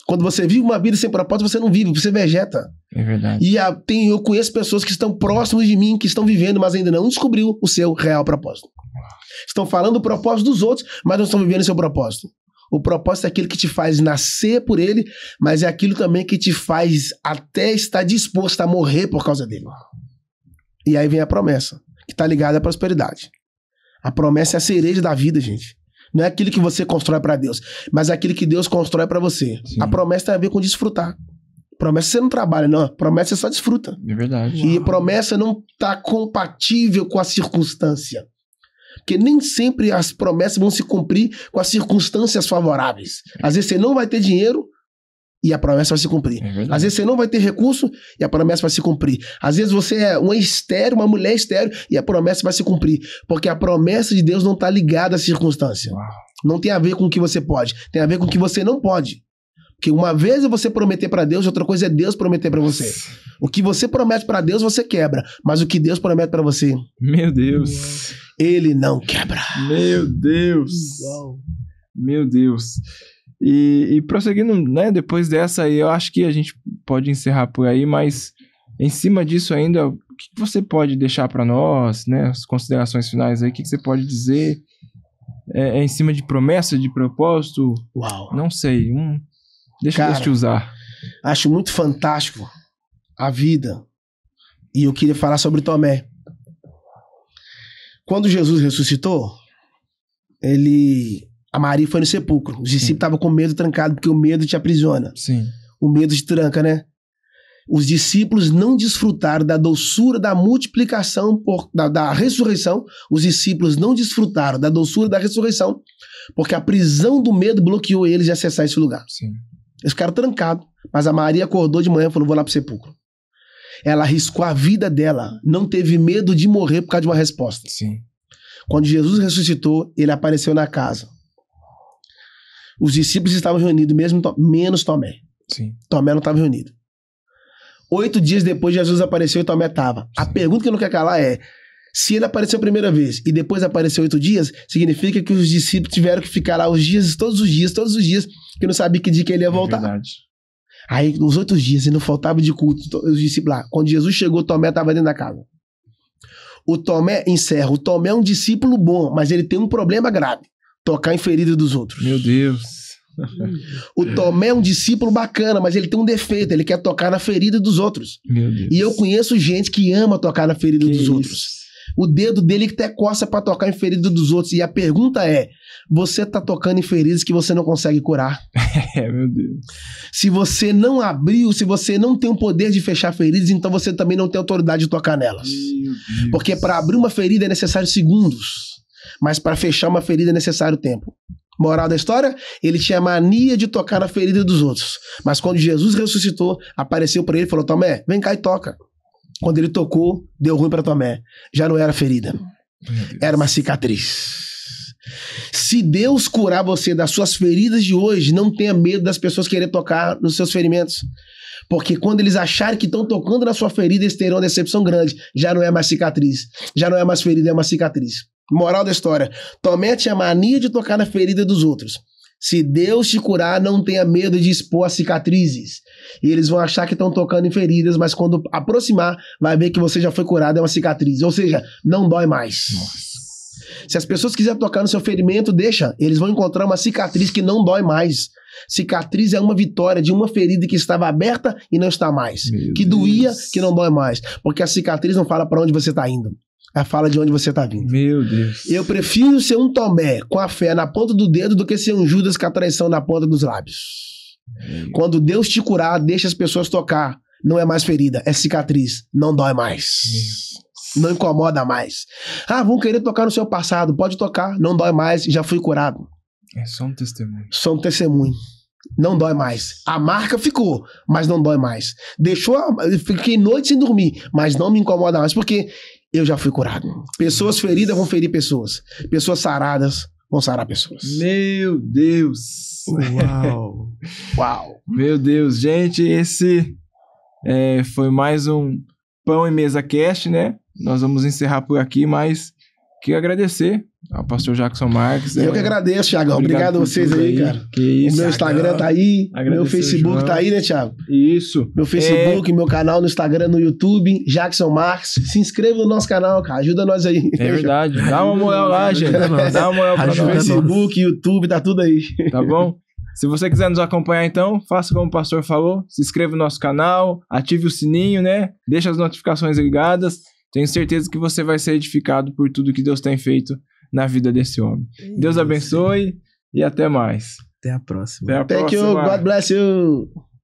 Quando você vive uma vida sem propósito, você não vive, você vegeta. É verdade. E eu conheço pessoas que estão próximas de mim, que estão vivendo, mas ainda não descobriu o seu real propósito. Estão falando do propósito dos outros, mas não estão vivendo o seu propósito. O propósito é aquilo que te faz nascer por ele, mas é aquilo também que te faz até estar disposto a morrer por causa dele. E aí vem a promessa, que está ligada à prosperidade. A promessa é a cereja da vida, gente. Não é aquilo que você constrói para Deus, mas é aquilo que Deus constrói para você. Sim. A promessa tem a ver com desfrutar. Promessa você não trabalha, não. Promessa você só desfruta. É verdade. E promessa não está compatível com a circunstância. Porque nem sempre as promessas vão se cumprir com as circunstâncias favoráveis. Às vezes você não vai ter dinheiro e a promessa vai se cumprir. É verdade. Às vezes você não vai ter recurso e a promessa vai se cumprir. Às vezes você é uma mulher estéril e a promessa vai se cumprir. Porque a promessa de Deus não está ligada à circunstância. Uau. Não tem a ver com o que você pode. Tem a ver com o que você não pode. Porque uma vez é você prometer para Deus, outra coisa é Deus prometer para você. O que você promete para Deus, você quebra. Mas o que Deus promete para você, Meu Deus. Ele não quebra. Meu Deus. Uau. Meu Deus. E prosseguindo, né, depois dessa aí, eu acho que a gente pode encerrar por aí, mas em cima disso ainda, o que você pode deixar para nós, né, as considerações finais aí, o que você pode dizer em cima de promessa, de propósito? Uau. Não sei, deixa Cara, Deus te usar. Acho muito fantástico a vida. E eu queria falar sobre Tomé. Quando Jesus ressuscitou, a Maria foi no sepulcro. Os discípulos estavam com medo trancado, porque o medo te aprisiona. Sim. O medo te tranca, né? Os discípulos não desfrutaram da doçura da multiplicação, da ressurreição. Os discípulos não desfrutaram da doçura da ressurreição, porque a prisão do medo bloqueou eles de acessar esse lugar. Sim. Eles ficaram trancados. Mas a Maria acordou de manhã e falou, vou lá pro sepulcro. Ela arriscou a vida dela. Não teve medo de morrer por causa de uma resposta. Sim. Quando Jesus ressuscitou, ele apareceu na casa. Os discípulos estavam reunidos, menos Tomé. Sim. Tomé não estava reunido. 8 dias depois, Jesus apareceu e Tomé estava. A pergunta que eu não quero calar é, se ele apareceu a primeira vez e depois apareceu 8 dias, significa que os discípulos tiveram que ficar lá todos os dias, que não sabia que dia que ele ia voltar. É verdade. Aí, nos 8 dias, e não faltava de culto, os discípulos lá. Quando Jesus chegou, Tomé estava dentro da casa. O Tomé é um discípulo bom, mas ele tem um problema grave. Tocar em ferida dos outros. Meu Deus. O Tomé é um discípulo bacana, mas ele tem um defeito. Ele quer tocar na ferida dos outros. Meu Deus. E eu conheço gente que ama tocar na ferida dos isso? outros. O dedo dele que até coça pra tocar em ferida dos outros. E a pergunta é, você tá tocando em feridas que você não consegue curar? Meu Deus. Se você não abriu, se você não tem o poder de fechar feridas, então você também não tem autoridade de tocar nelas. Porque para abrir uma ferida é necessário segundos, mas para fechar uma ferida é necessário tempo. Moral da história? Ele tinha mania de tocar na ferida dos outros. Mas quando Jesus ressuscitou, apareceu para ele e falou, Tomé, vem cá e toca. Quando ele tocou, deu ruim para Tomé. Já não era ferida, era uma cicatriz. Se Deus curar você das suas feridas de hoje, não tenha medo das pessoas querer tocar nos seus ferimentos. Porque quando eles acharem que estão tocando na sua ferida, eles terão uma decepção grande. Já não é mais cicatriz. Já não é mais ferida, é uma cicatriz. Moral da história. Tomé tinha mania de tocar na ferida dos outros. Se Deus te curar, não tenha medo de expor as cicatrizes. E eles vão achar que estão tocando em feridas, mas quando aproximar, vai ver que você já foi curado, é uma cicatriz. Ou seja, não dói mais. Nossa. Se as pessoas quiserem tocar no seu ferimento, deixa. Eles vão encontrar uma cicatriz que não dói mais. Cicatriz é uma vitória de uma ferida que estava aberta e não está mais. Que doía, que não dói mais. Porque a cicatriz não fala para onde você está indo. Ela fala de onde você está vindo. Meu Deus. Eu prefiro ser um Tomé com a fé na ponta do dedo do que ser um Judas com a traição na ponta dos lábios. Quando Deus te curar, deixa as pessoas tocar. Não é mais ferida, é cicatriz. Não dói mais. Não incomoda mais. Vão querer tocar no seu passado. Pode tocar, não dói mais, já fui curado. É só um testemunho. Só um testemunho. Não dói mais. A marca ficou, mas não dói mais. Fiquei noite sem dormir, mas não me incomoda mais, porque eu já fui curado. Pessoas feridas vão ferir pessoas. Pessoas saradas vão sarar pessoas. Meu Deus. Uau. Uau. Meu Deus, gente, esse foi mais um Pão e Mesa Cast, né? Nós vamos encerrar por aqui, mas queria agradecer ao pastor Jackson Marques. Eu que agradeço, Thiagão. Obrigado a vocês aí, cara. Que isso. O meu Instagram tá aí, meu Facebook João. tá aí, né, Thiago? Isso. Meu Facebook, meu canal no Instagram, no YouTube, Jackson Marques. Se inscreva no nosso canal, cara. Ajuda nós aí. É verdade. Dá uma moral lá, gente. Dá uma moral pra nós. Facebook, YouTube, tá tudo aí. Tá bom? Se você quiser nos acompanhar, então, faça como o pastor falou. Se inscreva no nosso canal, ative o sininho, né? Deixa as notificações ligadas. Tenho certeza que você vai ser edificado por tudo que Deus tem feito na vida desse homem. Deus abençoe e até mais. Até a próxima. Até a próxima. Thank you. God bless you.